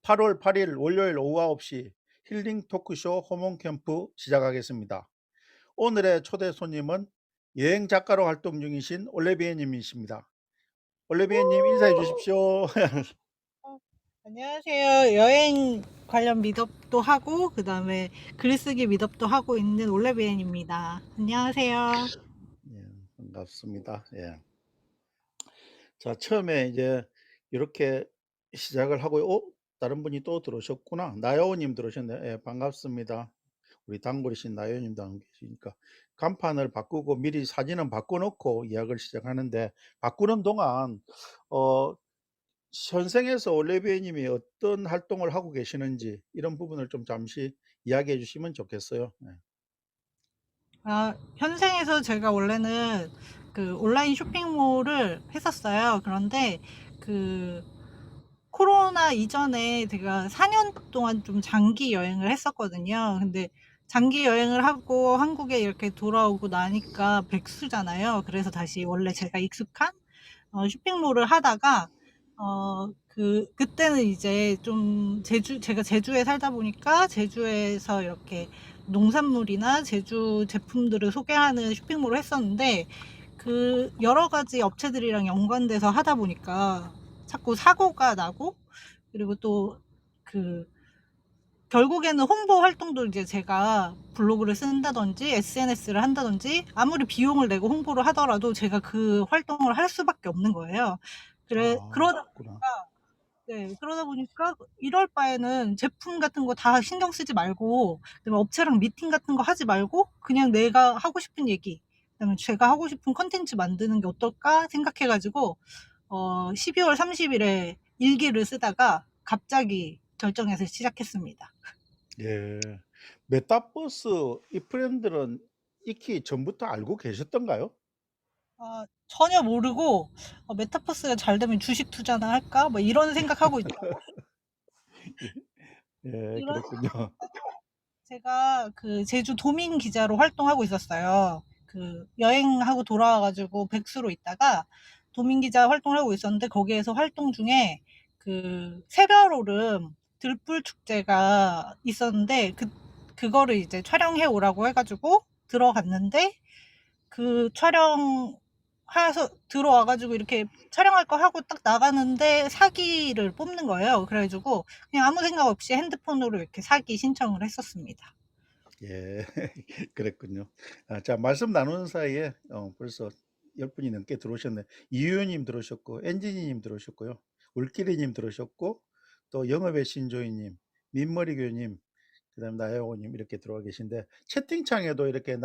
8월 8일 월요일 오후 9시 힐링 토크쇼 호몬 캠프 시작하겠습니다. 오늘의 초대 손님은 여행 작가로 활동 중이신 올레비에 님이십니다. 올레비에 님 인사해 주십시오. 어, 안녕하세요. 여행 관련 미덕도 하고, 그 다음에 글쓰기 미덕도 하고 있는 올레비엔입니다. 안녕하세요. 예, 반갑습니다. 예. 자, 처음에 이제 이렇게 시작을 하고 다른 분이 또 들어오셨구나. 나여우 님 들어오셨네요. 예, 반갑습니다. 우리 단골이신 나여우 님도 안 계시니까 간판을 바꾸고 미리 사진은 바꿔 놓고 이야기를 시작하는데, 바꾸는 동안 어 현생에서 올리비에 님이 어떤 활동을 하고 계시는지 이런 부분을 좀 잠시 이야기해 주시면 좋겠어요. 네. 현생에서 제가 원래는 그 온라인 쇼핑몰을 했었어요. 그런데 그 코로나 이전에 제가 4년 동안 좀 장기 여행을 했었거든요. 근데 장기 여행을 하고 한국에 이렇게 돌아오고 나니까 백수잖아요. 그래서 다시 원래 제가 익숙한 쇼핑몰을 하다가 그때는 이제 좀 제가 제주에 살다 보니까 제주에서 이렇게 농산물이나 제주 제품들을 소개하는 쇼핑몰을 했었는데, 그 여러 가지 업체들이랑 연관돼서 하다 보니까 자꾸 사고가 나고, 그리고 또 그 결국에는 홍보 활동도 이제 제가 블로그를 쓴다든지 SNS를 한다든지 아무리 비용을 내고 홍보를 하더라도 제가 그 활동을 할 수밖에 없는 거예요. 아, 그러다 그렇구나. 네, 그러다 보니까 이럴 바에는 제품 같은 거 다 신경 쓰지 말고, 그다음에 업체랑 미팅 같은 거 하지 말고 그냥 내가 하고 싶은 얘기, 그다음에 제가 하고 싶은 컨텐츠 만드는 게 어떨까 생각해 가지고 12월 30일에 일기를 쓰다가 갑자기 결정해서 시작했습니다. 예. 메타버스 이 브랜드는 익히 전부터 알고 계셨던가요? 전혀 모르고 '메타버스가 잘 되면 주식 투자나 할까?' 뭐 이런 생각하고 있다가 예, 이런 그랬군요. 제가 그 제주 도민 기자로 활동하고 있었어요. 그 여행하고 돌아와 가지고 백수로 있다가 도민 기자 활동을 하고 있었는데, 거기에서 활동 중에 그 새별오름 들불 축제가 있었는데, 그거를 이제 촬영해 오라고 해 가지고 들어갔는데, 그 촬영해서 들어와 가지고 이렇게 촬영할 거 하고 딱 나가는데 사기를 뽑는 거예요. 그래 가지고 그냥 아무 생각 없이 핸드폰으로 이렇게 사기 신청을 했었습니다. 예. 그랬군요. 자, 말씀 나누는 사이에 벌써 10 분이 넘게 들어오셨네. 이유연 님 들어오셨고 엔지니 님 들어오셨고요. 울키리 님 들어오셨고, 또 영업의 신조이 님, 민머리 교님, 그다음에 나영호 님 이렇게 들어와 계신데, 채팅창에도 이렇게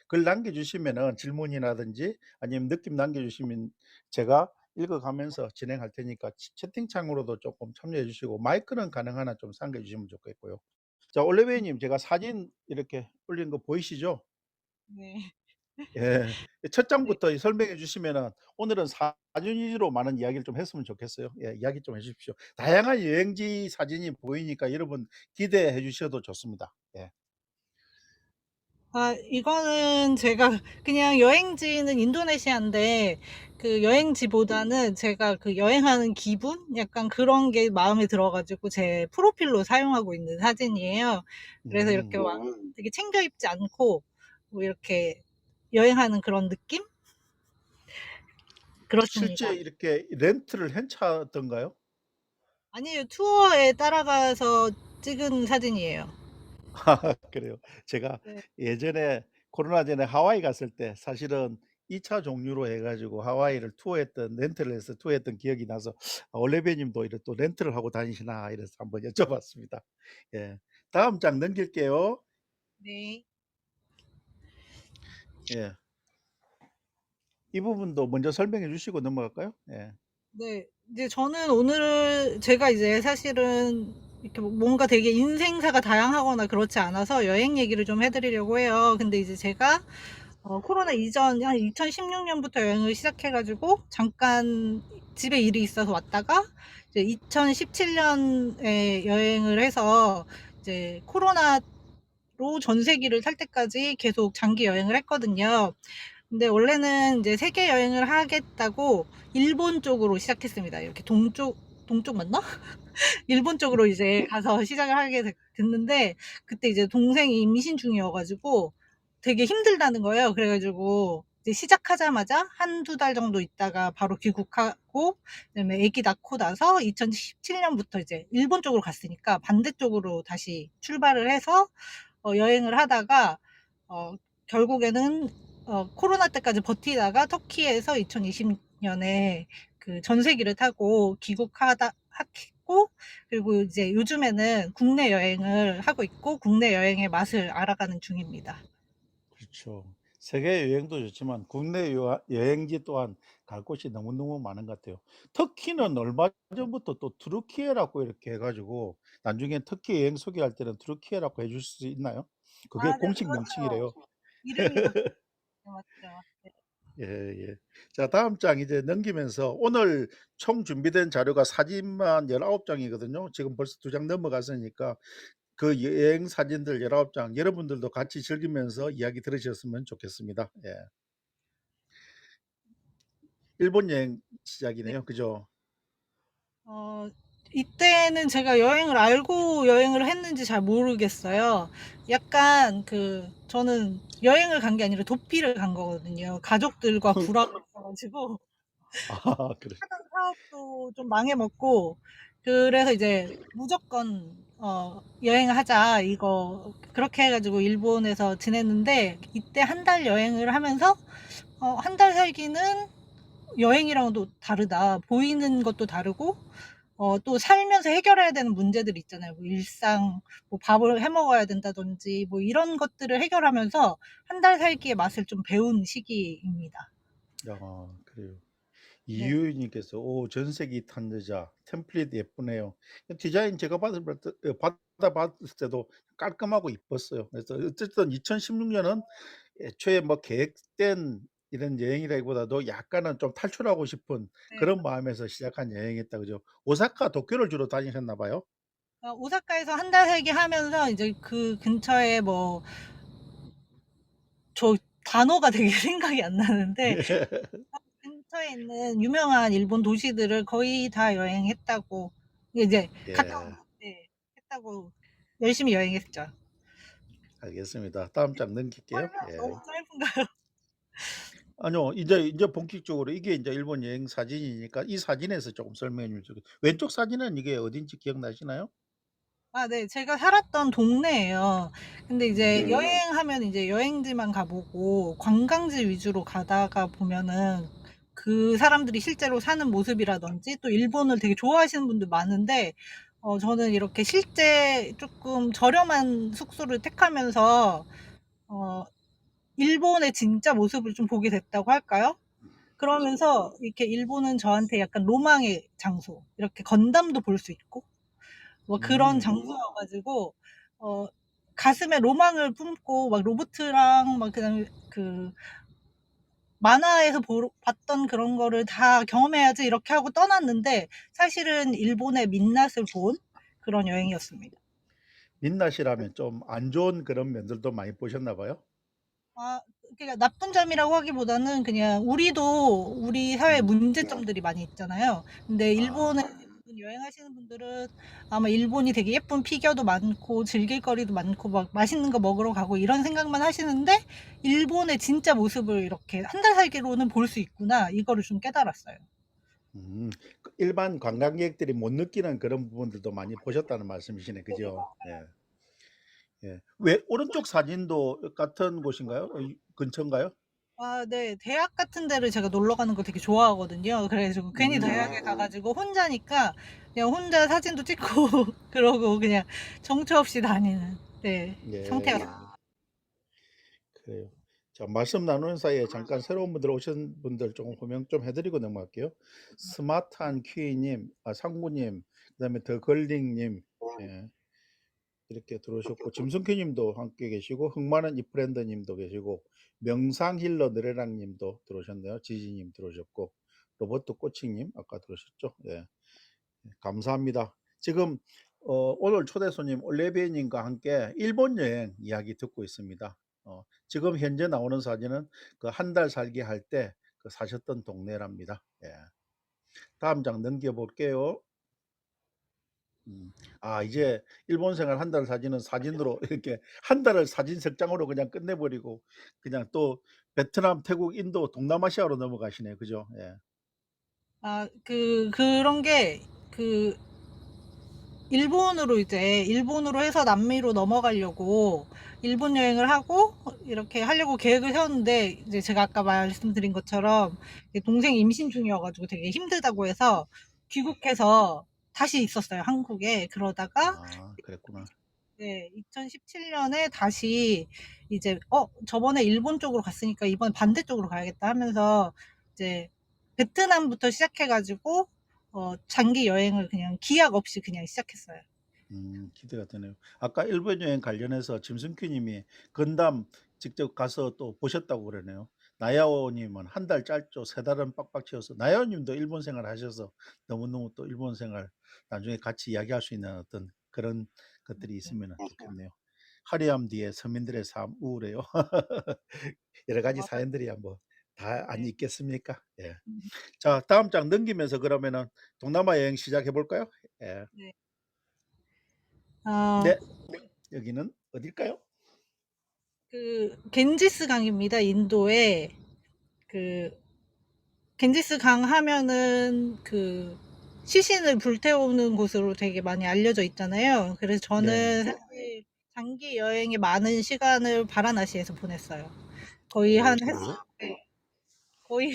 글 남겨 주시면은 질문이라든지 아니면 느낌 남겨 주시면 제가 읽어 가면서 진행할 테니까 채팅창으로도 조금 참여해 주시고, 마이크는 가능하나 좀 삼겨 주시면 좋겠고요. 자, 올리비에 님, 제가 사진 이렇게 올린 거 보이시죠? 네. 예. 첫 네. 장부터 설명해 주시면은 오늘은 사진 위주로 많은 이야기를 좀 했으면 좋겠어요. 예, 이야기 좀 해 주십시오. 다양한 여행지 사진이 보이니까 여러분 기대해 주셔도 좋습니다. 예. 이거는 제가 그냥 여행지는 인도네시아인데, 그 여행지보다는 제가 그 여행하는 기분? 약간 그런 게 마음에 들어 가지고 제 프로필로 사용하고 있는 사진이에요. 그래서 이렇게 음. 막 되게 챙겨 입지 않고 뭐 이렇게 여행하는 그런 느낌? 실제 그렇습니다. 이렇게 렌트를 hen차던가요? 아니에요. 투어에 따라가서 찍은 사진이에요. 그래요. 제가 네. 예전에 코로나 전에 하와이 갔을 때 사실은 2차 종류로 해 가지고 하와이를 투어했던 렌트를 해서 투어했던 기억이 나서, 올레베 님도 이래 또 렌트를 하고 다니시나 이래서 한번 여쭤봤습니다. 예. 다음 장 넘길게요. 네. 예. 이 부분도 먼저 설명해 주시고 넘어갈까요? 예. 네. 이제 저는 오늘 제가 이제 사실은 이렇게 뭔가 되게 인생사가 다양하거나 그렇지 않아서 여행 얘기를 좀 해 드리려고 해요. 근데 이제 제가 코로나 이전 한 2016 년부터 여행을 시작해 가지고 잠깐 집에 일이 있어서 왔다가, 이제 2017 년에 여행을 해서 이제 코로나로 전세기를 살 때까지 계속 장기 여행을 했거든요. 근데 원래는 이제 세계 여행을 하겠다고 일본 쪽으로 시작했습니다. 이렇게 동쪽 맞나? 일본 쪽으로 이제 가서 시작을 하게 됐는데 그때 이제 동생이 임신 중이어 가지고 되게 힘들다는 거예요. 그래 가지고 이제 시작하자마자 한두 달 정도 있다가 바로 귀국하고 그다음에 아기 낳고 나서 2017 년부터 이제 일본 쪽으로 갔으니까 반대쪽으로 다시 출발을 해서 여행을 하다가 어 결국에는 코로나 때까지 버티다가 터키에서 2020 년에 그 전세기를 타고 귀국하다 했고, 그리고 이제 요즘에는 국내 여행을 하고 있고 국내 여행의 맛을 알아가는 중입니다. 그렇죠. 세계 여행도 좋지만 국내 여행지 또한 갈 곳이 너무너무 많은 것 같아요. 터키는 얼마 전부터 또 트루키에라고 이렇게 해 가지고 나중에 터키 여행 소개할 때는 트루키에라고 해 주실 수 있나요? 그게 아 네 공식 명칭이래요. 그렇죠. 이름이 바뀌 맞죠. 네. 예예. 자, 다음 장 이제 넘기면서 오늘 총 준비된 자료가 사진만 19 장이거든요. 지금 벌써 2장 넘어갔으니까 그 여행 사진들 19장 여러분들도 같이 즐기면서 이야기 들으셨으면 좋겠습니다. 예. 일본 여행 네. 시작이네요. 그죠? 어 이때는 제가 여행을 알고 여행을 했는지 잘 모르겠어요. 약간 저는 여행을 간 게 아니라 도피를 간 거거든요. 가족들과 불화가 있어 가지고 아 그래. 하던 사업도 좀 망해먹고, 그래서 이제 무조건 여행하자 이거 그렇게 해가지고 일본에서 지냈는데, 이때 한 달 여행을 하면서 한 달 살기는 여행이랑은 또 다르다. 보이는 것도 다르고 또 살면서 해결해야 되는 문제들이 있잖아요. 뭐 일상, 뭐 밥을 해 먹어야 된다든지 뭐 이런 것들을 해결하면서 한 달 살기의 맛을 좀 배운 시기입니다. 아 그래요. 네. 이유희 님께서 "오 전세기 탄 여자. 템플릿 예쁘네요." 디자인 제가 받아 봤을 때도 깔끔하고 이뻤어요. 그래서 어쨌든 2016 년은 애초에 뭐 계획된 이런 여행이라기보다도 약간은 좀 탈출하고 싶은 네. 그런 마음에서 시작한 여행이었다 그죠? 오사카, 도쿄를 주로 다니셨나 봐요? 오사카에서 한 달 살기 하면서 이제 그 근처에 뭐 저 단어가 되게 생각이 안 나는데 근처에 있는 유명한 일본 도시들을 거의 다 여행했다고, 이제 갔다 온 예. 네, 했다고 열심히 여행했죠. 알겠습니다. 다음 장 넘길게요. 설명 예. 너무 짧은가요? 아니요. 이제 본격적으로 이게 인제 일본 여행 사진이니까 이 사진에서 쪼금 설명해 주죠. 왼쪽 사진은 이게 어딘지 기억나시나요? 아 네. 제가 살았던 동네예요. 근데 이제 음. 여행하면 이제 여행지만 가 보고 관광지 위주로 가다가 보면은 그 사람들이 실제로 사는 모습이라든지 또 일본을 되게 좋아하시는 분들 많은데, 저는 이렇게 실제 쪼끔 저렴한 숙소를 택하면서 어 일본의 진짜 모습을 좀 보게 됐다고 할까요? 그러면서 이렇게 일본은 저한테 약간 로망의 장소, 이렇게 건담도 볼 수 있고 뭐 그런 음. 장소여 가지고 어 가슴에 로망을 품고 막 로보트랑 막 그다음에 만화에서 봤던 그런 거를 다 경험해야지 이렇게 하고 떠났는데, 사실은 일본의 민낯을 본 그런 여행이었습니다. 민낯이라면 좀 안 좋은 그런 면들도 많이 보셨나 봐요? 아 그러니까 나쁜 점이라고 하기보다는 그냥 우리 사회에 음. 문제점들이 많이 있잖아요. 근데 일본에 아. 대부분 여행하시는 분들은 아마 일본이 되게 예쁜 피겨도 많고 즐길 거리도 많고 막 맛있는 거 먹으러 가고 이런 생각만 하시는데, 일본의 진짜 모습을 이렇게 한 달 살기로는 볼 수 있구나 이거를 좀 깨달았어요. 음. 그 일반 관광객들이 못 느끼는 그런 부분들도 많이 보셨다는 말씀이시네. 그죠? 예. 예. 왜 오른쪽 사진도 같은 곳인가요? 이 근처인가요? 아 네. 대학 같은 데를 제가 놀러 가는 걸 되게 좋아하거든요. 그래 가지고 괜히 대학에 가 가지고 혼자니까 그냥 혼자 사진도 찍고 그러고 그냥 정처 없이 다니는, 네, 예. 상태였어요. 그래요. 자, 말씀 나누는 사이에 잠깐 새로운 분들 오신 분들 조금 호명 좀 해 드리고 넘어갈게요. 스마트한 퀴님, 상구님, 그다음에 더 걸링 님, 예, 이렇게 들어오셨고 짐승큐 님도 함께 계시고 흥많은 이프렌드 님도 계시고 명상 힐러 느레랑 님도 들어오셨네요. 지지 님 들어오셨고 로버트 꼬칭 님 아까 들어오셨죠? 예. 감사합니다. 지금 오늘 초대 손님 올레비에 님과 함께 일본 여행 이야기 듣고 있습니다. 지금 현재 나오는 사진은 그 한 달 살기 할 때 그 사셨던 동네랍니다. 예. 다음 장 넘겨 볼게요. 이제 일본 생활 한 달 사진은 사진으로 이렇게 한 달을 사진 석 장으로 그냥 끝내 버리고 그냥 또 베트남, 태국, 인도, 동남아시아로 넘어가시네요. 그죠? 예. 그런 게, 그, 일본으로 해서 남미로 넘어가려고 일본 여행을 하고 이렇게 하려고 계획을 세웠는데, 이제 제가 아까 말씀드린 것처럼 동생 임신 중이어가지고 되게 힘들다고 해서 귀국해서 다시 있었어요, 한국에. 그러다가 그랬구나. 네, 2017년에 다시 이제 저번에 일본 쪽으로 갔으니까 이번 반대쪽으로 가야겠다 하면서 이제 베트남부터 시작해가지고 장기 여행을 그냥 기약 없이 그냥 시작했어요. 기대가 되네요. 아까 일본 여행 관련해서 짐승큐 님이 건담 직접 가서 또 보셨다고 그러네요. 나야오 님은 한 달 짧죠. 세 달은 빡빡 채워서 나야오 님도 일본 생활 하셔서 너무너무 또 일본 생활 나중에 같이 이야기할 수 있는 어떤 그런 것들이 네. 있으면 좋겠네요. 화려함 뒤에 서민들의 삶 우울해요. 여러 가지 맞아요. 사연들이야 뭐 다 안 네. 있겠습니까? 예. 음, 자, 다음 장 넘기면서 그러면은 동남아 여행 시작해 볼까요? 예. 네. 어, 네. 여기는 어딜까요? 겐지스 강입니다. 인도에. 그 겐지스 강 하면은 시신을 불태우는 곳으로 되게 많이 알려져 있잖아요. 그래서 네네. 저는 사실 장기 여행의 많은 시간을 바라나시에서 보냈어요. 거의 오, 한 그래요? 네, 거의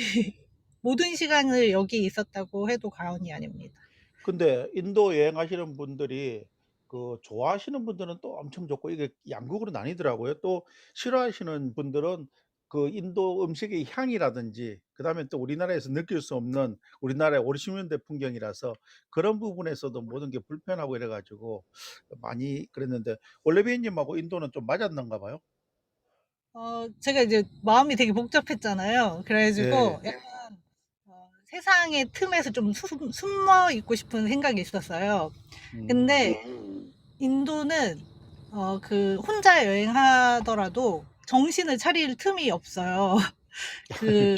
모든 시간을 여기 있었다고 해도 과언이 아닙니다. 근데 인도 여행하시는 분들이 그 좋아하시는 분들은 또 엄청 좋고 이게 양극으로 나뉘더라고요. 또 싫어하시는 분들은 그 인도 음식의 향이라든지 그다음에 또 우리나라에서 느낄 수 없는 우리나라의 50년대 풍경이라서 그런 부분에서도 모든 게 불편하고 이래 가지고 많이 그랬는데 올레비아 님하고 인도는 좀 맞았는가 봐요? 제가 이제 마음이 되게 복잡했잖아요. 그래가지고 네. 약간 세상의 틈에서 좀 숨어 있고 싶은 생각이 있었어요. 음. 근데 인도는 혼자 여행하더라도 정신을 차릴 틈이 없어요. 그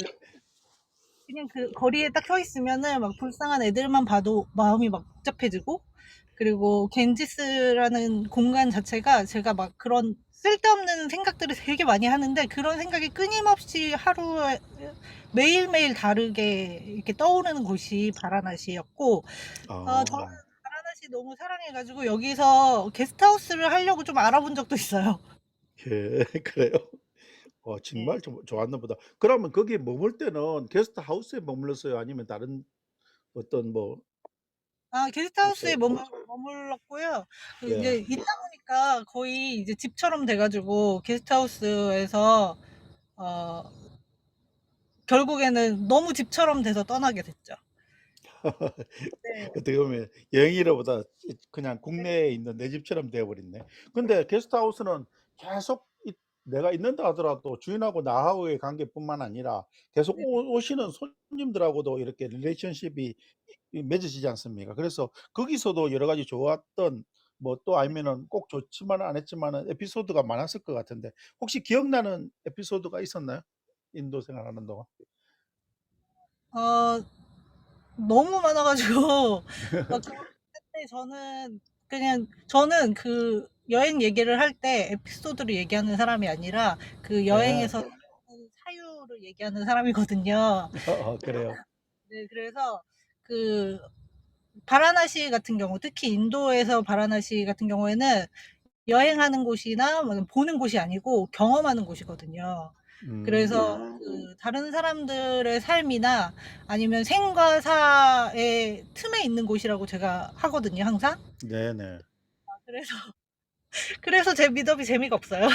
그냥 거리에 딱 서 있으면은 막 불쌍한 애들만 봐도 마음이 막 복잡해지고, 그리고 겐지스라는 공간 자체가 제가 막 그런 쓸데없는 생각들을 되게 많이 하는데 그런 생각이 끊임없이 하루에 매일매일 다르게 이렇게 떠오르는 곳이 바라나시였고, 저는 아. 바라나시 너무 사랑해가지고 여기서 게스트하우스를 하려고 좀 알아본 적도 있어요. 예. 그래요? 네. 정말 좋았나 보다. 그러면 거기에 머물 때는 게스트하우스에 머물렀어요? 아니면 다른 어떤 뭐 게스트하우스에 곳에 머물렀고요. 이제 예. 있다 보니까 거의 이제 집처럼 돼가지고 게스트하우스에서 어, 결국에는 너무 집처럼 돼서 떠나게 됐죠. 네. 어떻게 보면 여행이라보다 그냥 국내에 있는 내 집처럼 되어 버렸네. 근데 게스트하우스는 계속 내가 있는다 하더라도 주인하고 나하고의 관계뿐만 아니라 계속 네. 오시는 손님들하고도 이렇게 릴레이션십이 맺어지지 않습니까? 그래서 거기서도 여러 가지 좋았던 뭐 또 네. 아니면은 꼭 좋지만은 않았지만은 에피소드가 많았을 것 같은데 혹시 기억나는 에피소드가 있었나요? 인도 생활하는 동안? 어, 너무 많아가지고 그때 저는 여행 얘기를 할 때 에피소드를 얘기하는 사람이 아니라 예. 여행에서 사유를 얘기하는 사람이거든요. 그래요. 네, 그래서 그 바라나시 같은 경우, 특히 인도에서 바라나시 같은 경우에는 여행하는 곳이나 뭐 보는 곳이 아니고 경험하는 곳이거든요. 그래서 다른 사람들의 삶이나 아니면 생과 사의 틈에 있는 곳이라고 제가 하거든요, 항상. 네네. 그래서 그래서 제 미더비 재미가 없어요.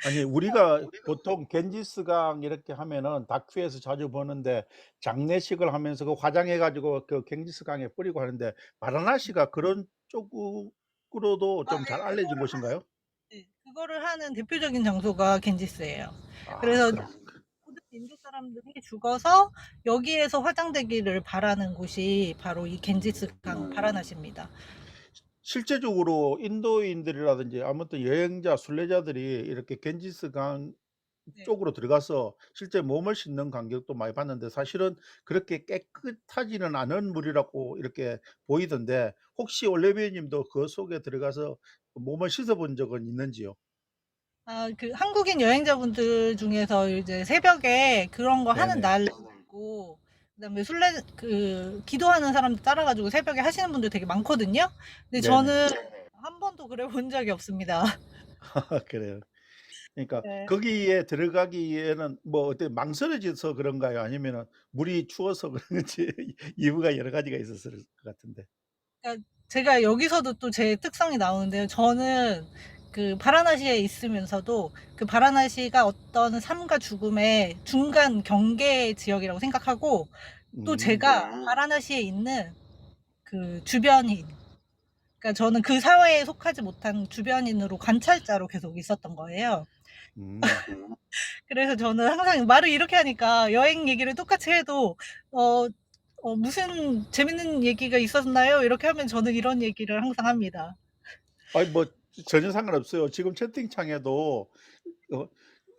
아니 우리가 보통 겐지스강 이렇게 하면은 다큐에서 자주 보는데 장례식을 하면서 그 화장해 가지고 그 겐지스강에 뿌리고 하는데 바라나시가 그런 쪽으로도 좀 잘 알려진 곳인가요? 네, 그거를 하는 대표적인 장소가 겐지스예요. 아 그래서 그렇 모든 인도 사람들이 죽어서 여기에서 화장되기를 바라는 곳이 바로 이 겐지스 강 바라나시입니다. 실제적으로 인도인들이라든지 아무튼 여행자 순례자들이 이렇게 겐지스강 네. 쪽으로 들어가서 실제 몸을 씻는 간격도 많이 봤는데 사실은 그렇게 깨끗하지는 않은 물이라고 이렇게 보이던데 혹시 올리비아 님도 그 속에 들어가서 몸을 씻어 본 적은 있는지요? 그 한국인 여행자분들 중에서 이제 새벽에 그런 거 하는 네네. 날도 있고, 그다음에 기도하는 사람들 따라 가지고 새벽에 하시는 분들 되게 많거든요. 근데 네네. 저는 한 번도 그래 본 적이 없습니다. 그래요. 그러니까 네. 거기에 들어가기에는 뭐 어때 망설여져서 그런가요? 아니면은 물이 추워서 그런 건지 이유가 여러 가지가 있었을 것 같은데. 그러니까 제가 여기서도 또 제 특성이 나오는데요. 저는 그 바라나시에 있으면서도 그 바라나시가 어떤 삶과 죽음의 중간 경계 지역이라고 생각하고, 또 음. 제가 바라나시에 있는 그 주변인, 그러니까 저는 그 사회에 속하지 못한 주변인으로 관찰자로 계속 있었던 거예요. 음. 그래서 저는 항상 말을 이렇게 하니까 여행 얘기를 똑같이 해도 어, 무슨 재밌는 얘기가 있었나요? 이렇게 하면 저는 이런 얘기를 항상 합니다. 아니 뭐 전혀 상관없어요. 지금 채팅창에도 어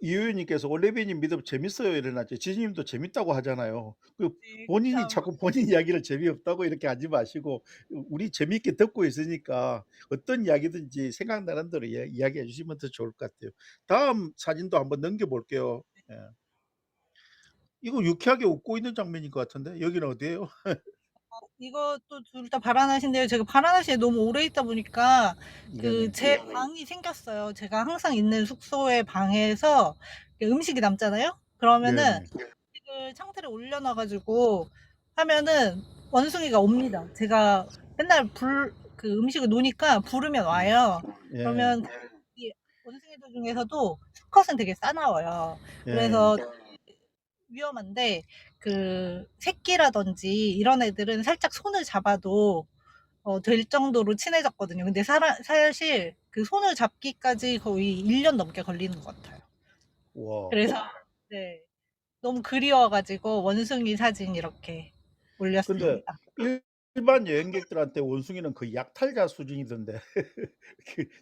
이효연 님께서 "올리비아 님 믿음 재밌어요." 이래 놨죠. 지지 님도 재밌다고 하잖아요. 그 네, 본인이 감사합니다. 자꾸 본인 이야기를 재미없다고 이렇게 하지 마시고 우리 재미있게 듣고 있으니까 어떤 이야기든지 생각나는 대로 이야기해 주시면 더 좋을 것 같아요. 다음 사진도 한번 넘겨 볼게요. 예. 이거 유쾌하게 웃고 있는 장면인 것 같은데 여기는 어디예요? 이것도 둘 다 바라나시인데요. 제가 바라나시에 너무 오래 있다 보니까 그 네네. 제 방이 생겼어요. 제가 항상 있는 숙소의 방에서 음식이 남잖아요. 그러면은 네네. 음식을 창틀에 올려놔 가지고 하면은 원숭이가 옵니다. 제가 맨날 그 음식을 놓으니까 부르면 음. 와요. 예. 그러면 이 원숭이들 중에서도 수컷은 되게 싸나워요. 예. 그래서 위험한데 그 새끼라든지 이런 애들은 살짝 손을 잡아도 될 정도로 친해졌거든요. 근데 사실 그 손을 잡기까지 거의 1년 넘게 걸리는 것 같아요. 와. 그래서 네. 너무 그리워 가지고 원숭이 사진 이렇게 근데 올렸습니다. 일반 여행객들한테 원숭이는 거의 약탈자 수준이던데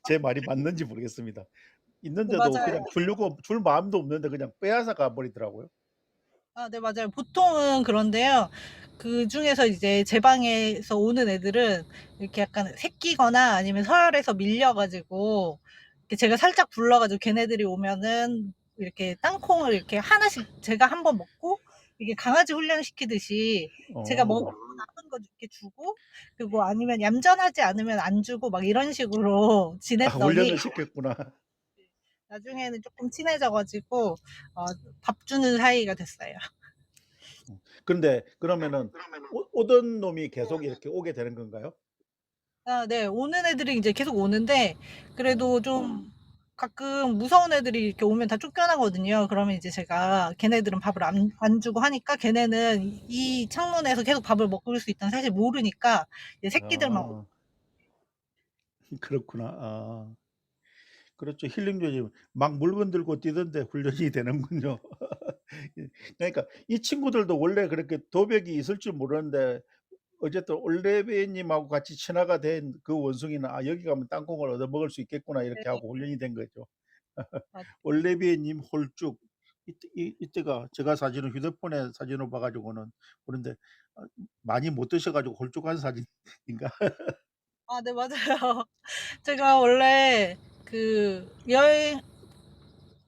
제 말이 맞는지 모르겠습니다. 네, 있는데도 맞아요. 그냥 주려고 줄 마음도 없는데 그냥 빼앗아 가 버리더라고요. 네, 맞아요. 보통은 그런데요. 그중에서 이제 제 방에서 오는 애들은 이렇게 약간 새끼거나 아니면 서열에서 밀려 가지고 이렇게 제가 살짝 불러 가지고 걔네들이 오면은 이렇게 땅콩을 이렇게 하나씩 제가 한번 먹고, 이게 강아지 훈련시키듯이 제가 먹고 어. 남은 거 이렇게 주고, 그리고 아니면 얌전하지 않으면 안 주고 막 이런 식으로 아 지냈더니 훈련을 시켰구나. 나중에는 조금 친해져 가지고 어 밥 주는 사이가 됐어요. 근데 그러면은 오던 놈이 계속 이렇게 오게 되는 건가요? 네. 오는 애들이 이제 계속 오는데, 어. 그래도 좀 가끔 무서운 애들이 이렇게 오면 다 쫓겨나거든요. 그러면 이제 제가 걔네들은 밥을 안 주고 하니까, 걔네는 이 창문에서 계속 밥을 먹을 수 있다는 사실 모르니까 이제 새끼들만 아 그렇구나. 아. 그렇죠. 힐링되지 막 물건 들고 뛰던데 훈련이 되는군요. 예. 그러니까 이 친구들도 원래 그렇게 도벽이 있을 줄 모르는데 어쨌든 올레베 님하고 같이 친화가 된 그 원숭이는 '아 여기 가면 땅콩을 얻어먹을 수 있겠구나.' 이렇게 네. 하고 훈련이 된 거죠. 맞 올레비에 님 홀쭉 이때가 제가 사진을 휴대폰에 사진을 봐 가지고는 그런데 아 많이 못 드셔 가지고 홀쭉한 사진인가? 네, 맞아요. 제가 원래 그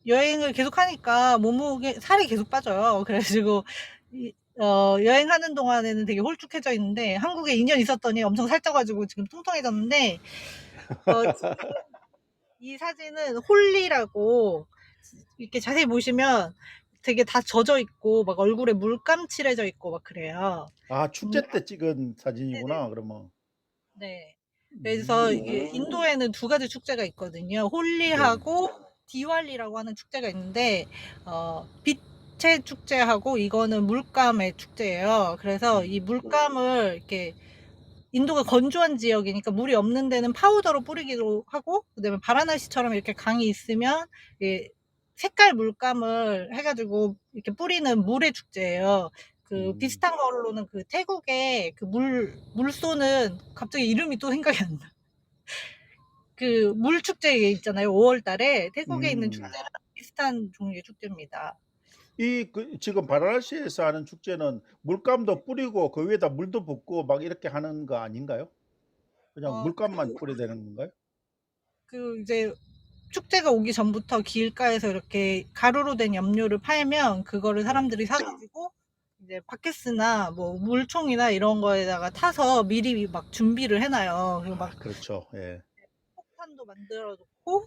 여행을 계속하니까 몸무게 살이 계속 빠져요. 그래 가지고 여행하는 동안에는 되게 홀쭉해져 있는데, 한국에 2년 있었더니 엄청 살쪄 가지고 지금 통통해졌는데, 지금 이 사진은 홀리라고, 이렇게 자세히 보시면 되게 다 젖어 있고 막 얼굴에 물감 칠해져 있고 막 그래요. 아 음. 축제 때 찍은 네네. 사진이구나 그러면. 네. 그래서 음. 이게 인도에는 두 가지 축제가 있거든요. 네네. 홀리하고 디왈리라고 하는 축제가 있는데, 빛의 축제하고 이거는 물감의 축제예요. 그래서 이 음. 물감을 이렇게, 인도가 건조한 지역이니까 물이 없는 데는 파우더로 뿌리기도 하고, 그다음에 바라나시처럼 이렇게 강이 있으면 색깔 물감을 해가지고 이렇게 뿌리는 물의 축제예요. 그 음. 비슷한 걸로는 그 태국의 그 물소는, 갑자기 이름이 또 생각이 안 나. 그 물 축제 있잖아요. 5월 달에 태국에 있는 음. 축제랑 비슷한 종류의 축제입니다. 지금 바라나시에서 하는 축제는 물감도 뿌리고 그 위에다 물도 붓고 막 이렇게 하는 거 아닌가요? 그냥 어 물감만 뿌려대는 건가요? 이제 축제가 오기 전부터 길가에서 이렇게 가루로 된 염료를 팔면 그거를 네. 사람들이 사 가지고 이제 바켓스나 뭐 물총이나 이런 거에다가 타서 미리 막 준비를 해 놔요. 그리고 막 그렇죠. 예. 폭탄도 만들어 놓고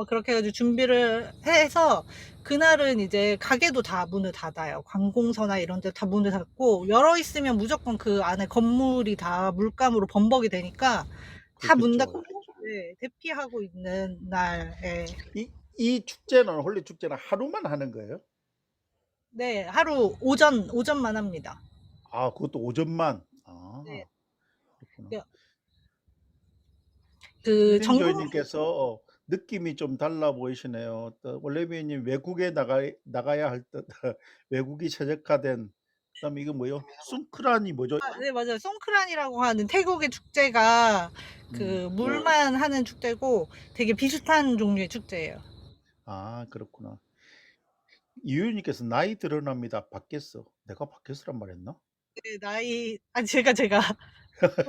그렇게 해 가지고 준비를 해서 그날은 이제 가게도 다 문을 닫아요. 관공서나 이런 데 다 문을 닫고 열어 있으면 무조건 그 안에 건물이 다 물감으로 범벅이 되니까 다 문 그렇겠죠. 닫고 네 대피하고 있는 날에 이 축제는 홀리 축제는 하루만 하는 거예요? 네 하루 오전만 합니다. 아 그것도 오전만. 네. 아 그렇구나. 그 그 힐링조이 전국 님께서 느낌이 좀 달라 보이시네요. 또 올레비아 님 외국에 나가야 할 듯 외국이 최적화된 그다음에 이거 뭐예요? 숭크란이 뭐죠? 네 맞아요. 송크란이라고 하는 태국의 축제가 음. 물만 하는 축제고 되게 비슷한 종류의 축제예요. 아 그렇구나. 이유 님께서 "나이 드러납니다. 바뀌었어." 내가 바뀌었으란 말했나? 네 나이 제가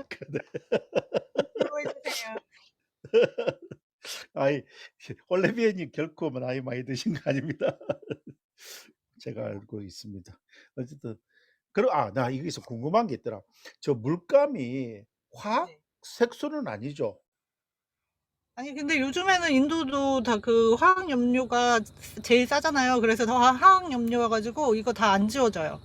그래. 비교해 주세요. 아이 올레비아 님 결코 뭐 나이 많이 드신 거 아닙니다. 제가 알고 있습니다. 어쨌든 나 여기서 궁금한 게 있더라. 저 물감이 화학 네. 색소는 아니죠? 아니 근데 요즘에는 인도도 다 그 화학 염료가 제일 싸잖아요. 그래서 다 화학 염료여 가지고 이거 다 안 지워져요.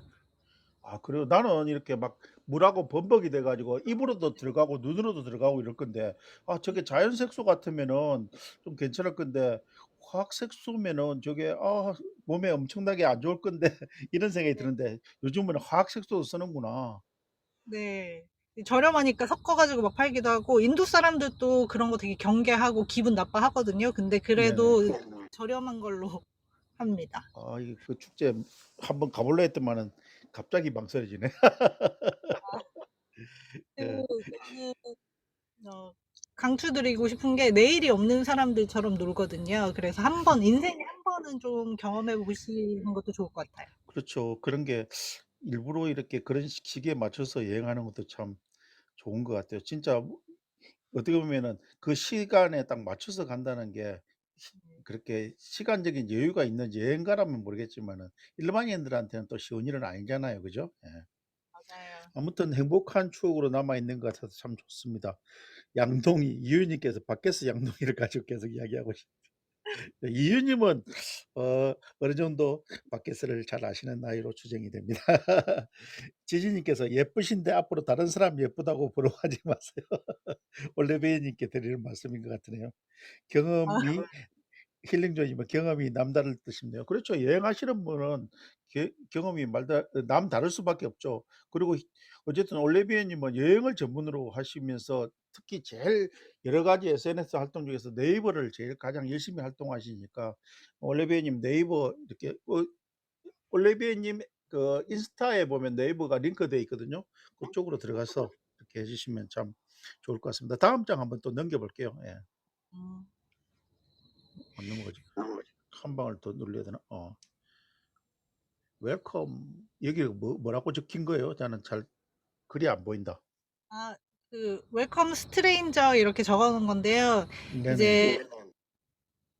아 그래요? 나는 이렇게 막 물하고 범벅이 돼 가지고 입으로도 들어가고 눈으로도 들어가고 이럴 건데 저게 자연 색소 같으면은 좀 괜찮을 건데 화학 색소면은 저게 몸에 엄청나게 안 좋을 건데 이런 생각이 네. 드는데 요즘은 화학 색소도 쓰는구나. 네. 저렴하니까 섞어 가지고 막 팔기도 하고 인도 사람들도 그런 거 되게 경계하고 기분 나빠하거든요. 근데 네네. 그래도 저렴한 걸로 합니다. 이 그 축제 한번 가 볼라 했더만은 갑자기 망설여지네. 예. 그 어 강추드리고 싶은 게 내일이 없는 사람들처럼 놀거든요. 그래서 인생에 한 번은 좀 경험해 보시는 것도 좋을 것 같아요. 그렇죠. 그런 게 일부러 이렇게 그런 시기에 맞춰서 여행하는 것도 참 좋은 것 같아요. 진짜 어떻게 보면은 그 시간에 딱 맞춰서 간다는 게 네. 그렇게 시간적인 여유가 있는 여행가라면 모르겠지만은 일반인들한테는 또 쉬운 일은 아니잖아요. 그죠? 예. 맞아요. 아무튼 행복한 추억으로 남아 있는 것 같아서 참 좋습니다. 양동이 이유 님께서 밖에서 양동이를 가지고 계속 이야기하고 네, 이유 님은 어느 정도 밖에서를 잘 아시는 나이로 추정이 됩니다. 지지 님께서 "예쁘신데 앞으로 다른 사람 예쁘다고 부러워하지 마세요." 올레베이 님께 드리는 말씀인 것 같으네요. 아 경험이 힐링존이면 경험이 남다를 뜻이네요. 그렇죠. 여행하시는 분은 경험이 남다를 수밖에 없죠. 그리고 어쨌든 올리비아 님은 여행을 전문으로 하시면서 특히 제일 여러 가지 SNS 활동 중에서 네이버를 제일 가장 열심히 활동하시니까 올리비아 님 네이버 이렇게 올리비아 님 그 인스타에 보면 네이버가 링크되어 있거든요. 그쪽으로 들어가서 이렇게 해 주시면 참 좋을 것 같습니다. 다음 장 한번 또 넘겨 볼게요. 예. 음. 안 넘어가지. 한 방울 더 눌러야 되나? 웰컴 여기 뭐라고 적힌 거예요? 나는 잘 글이 안 보인다. 아 웰컴 스트레인저 이렇게 적어 놓은 건데요. 네네. 이제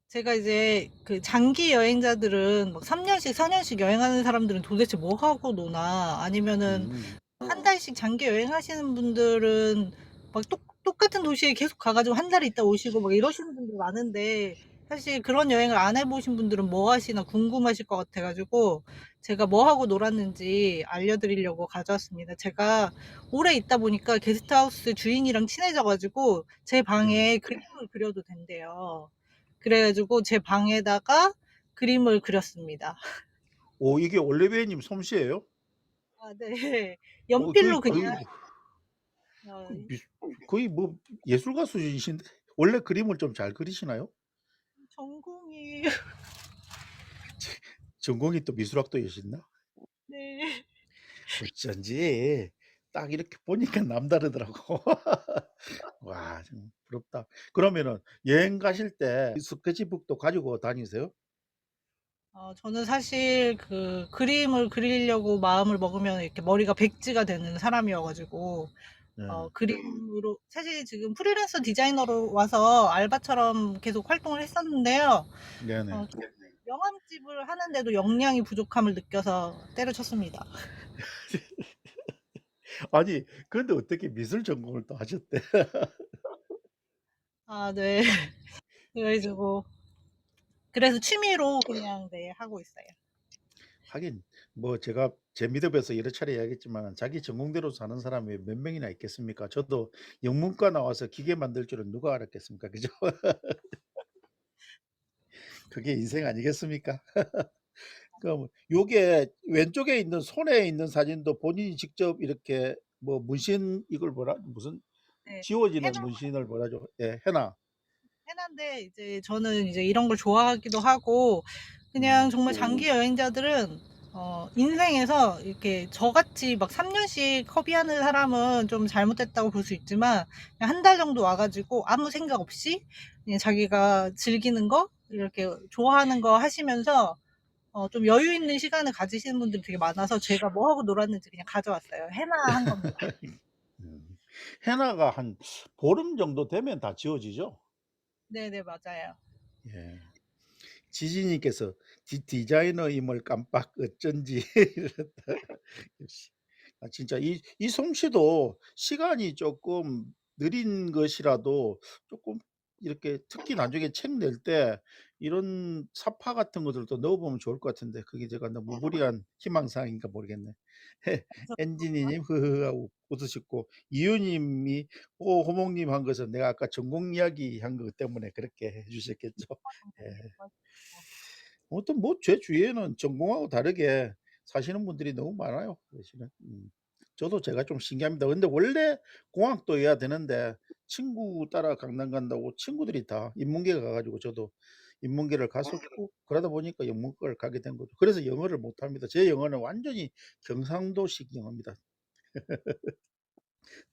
제가 이제 장기 여행자들은 막 3 년씩 4 년씩 여행하는 사람들은 도대체 뭐 하고 노나 아니면은 음. 한 달씩 장기 여행하시는 분들은 막 똑같은 도시에 계속 가 가지고 한 달 있다 오시고 막 이러시는 분들이 많은데 사실 그런 여행을 안 해 보신 분들은 뭐 하시나 궁금하실 것 같아 가지고 제가 뭐 하고 놀았는지 알려드리려고 가져왔습니다. 제가 오래 있다 보니까 게스트하우스 주인이랑 친해져 가지고 제 네. 방에 그림을 그려도 된대요. 그래 가지고 제 방에다가 그림을 그렸습니다. 이게 올리비아 님 솜씨예요? 네. 거의 연필로 거의 그냥 뭐 어 그 미 거의 뭐 예술가 수준이신데 원래 그림을 좀 잘 그리시나요? 전공이 전공이 또 미술학도이셨나? 네. 어쩐지 딱 이렇게 보니까 남다르더라고. 와 좀 부럽다. 그러면은 여행 가실 때 스케치북도 가지고 다니세요? 저는 사실 그 그림을 그리려고 마음을 먹으면 이렇게 머리가 백지가 되는 사람이어 가지고 네. 그림으로 사실 지금 프리랜서 디자이너로 와서 알바처럼 계속 활동을 했었는데요. 네네. 좀 명함집을 하는데도 역량이 부족함을 느껴서 때려쳤습니다. 아니 근데 어떻게 미술 전공을 또 하셨대? 아 네. 그래 가지고 그래서 취미로 그냥 네 하고 있어요. 하긴 뭐 제가 제 미드에서 여러 차례 이야기했지만 자기 전공대로 사는 사람이 몇 명이나 있겠습니까? 저도 영문과 나와서 기계 만들 줄은 누가 알았겠습니까? 그죠? 그게 인생 아니겠습니까? 그럼 요게 왼쪽에 있는 손에 있는 사진도 본인이 직접 이렇게 뭐 문신 이걸 뭐라 무슨 네. 지워지는 해나 문신을 뭐라죠? 예, 해나. 해나인데 이제 저는 이제 이런 걸 좋아하기도 하고 그냥 음. 정말 장기 여행자들은 인생에서 이렇게 저같이 막 3년씩 허비하는 사람은 좀 잘못됐다고 볼 수 있지만 그냥 한 달 정도 와 가지고 아무 생각 없이 그냥 자기가 즐기는 거 이렇게 좋아하는 거 하시면서 좀 여유 있는 시간을 가지시는 분들이 되게 많아서 제가 뭐 하고 놀았는지 그냥 가져왔어요. 해나 한 겁니다. 음. 해나가 한 보름 정도 되면 다 지워지죠? 네네. 맞아요. 예. 지지님께서 디자이너임을 깜빡 어쩐지 이랬다. 역시. 아 진짜 이 솜씨도 시간이 쪼끔 느린 것이라도 쪼끔 이렇게 특히 나중에 책 낼 때 이런 사파 같은 것들도 넣어 보면 좋을 것 같은데 그게 제가 너무 무리한 희망사항인가 모르겠네. 엔지니님 "흐흐." 하고 웃으셨고 이유님이 "오 호몽님 한 것은 내가 아까 전공 이야기한 것 때문에 그렇게 해 주셨겠죠." 예. 아무튼 뭐 제 주위에는 전공하고 다르게 사시는 분들이 너무 많아요 사실은. 저도 제가 좀 신기합니다. 근데 원래 공학도여야 되는데 친구 따라 강남 간다고 친구들이 다 인문계 가 가지고 저도 인문계를 갔었고 그러다 보니까 영문과를 가게 된 거죠. 그래서 영어를 못합니다. 제 영어는 완전히 경상도식 영어입니다.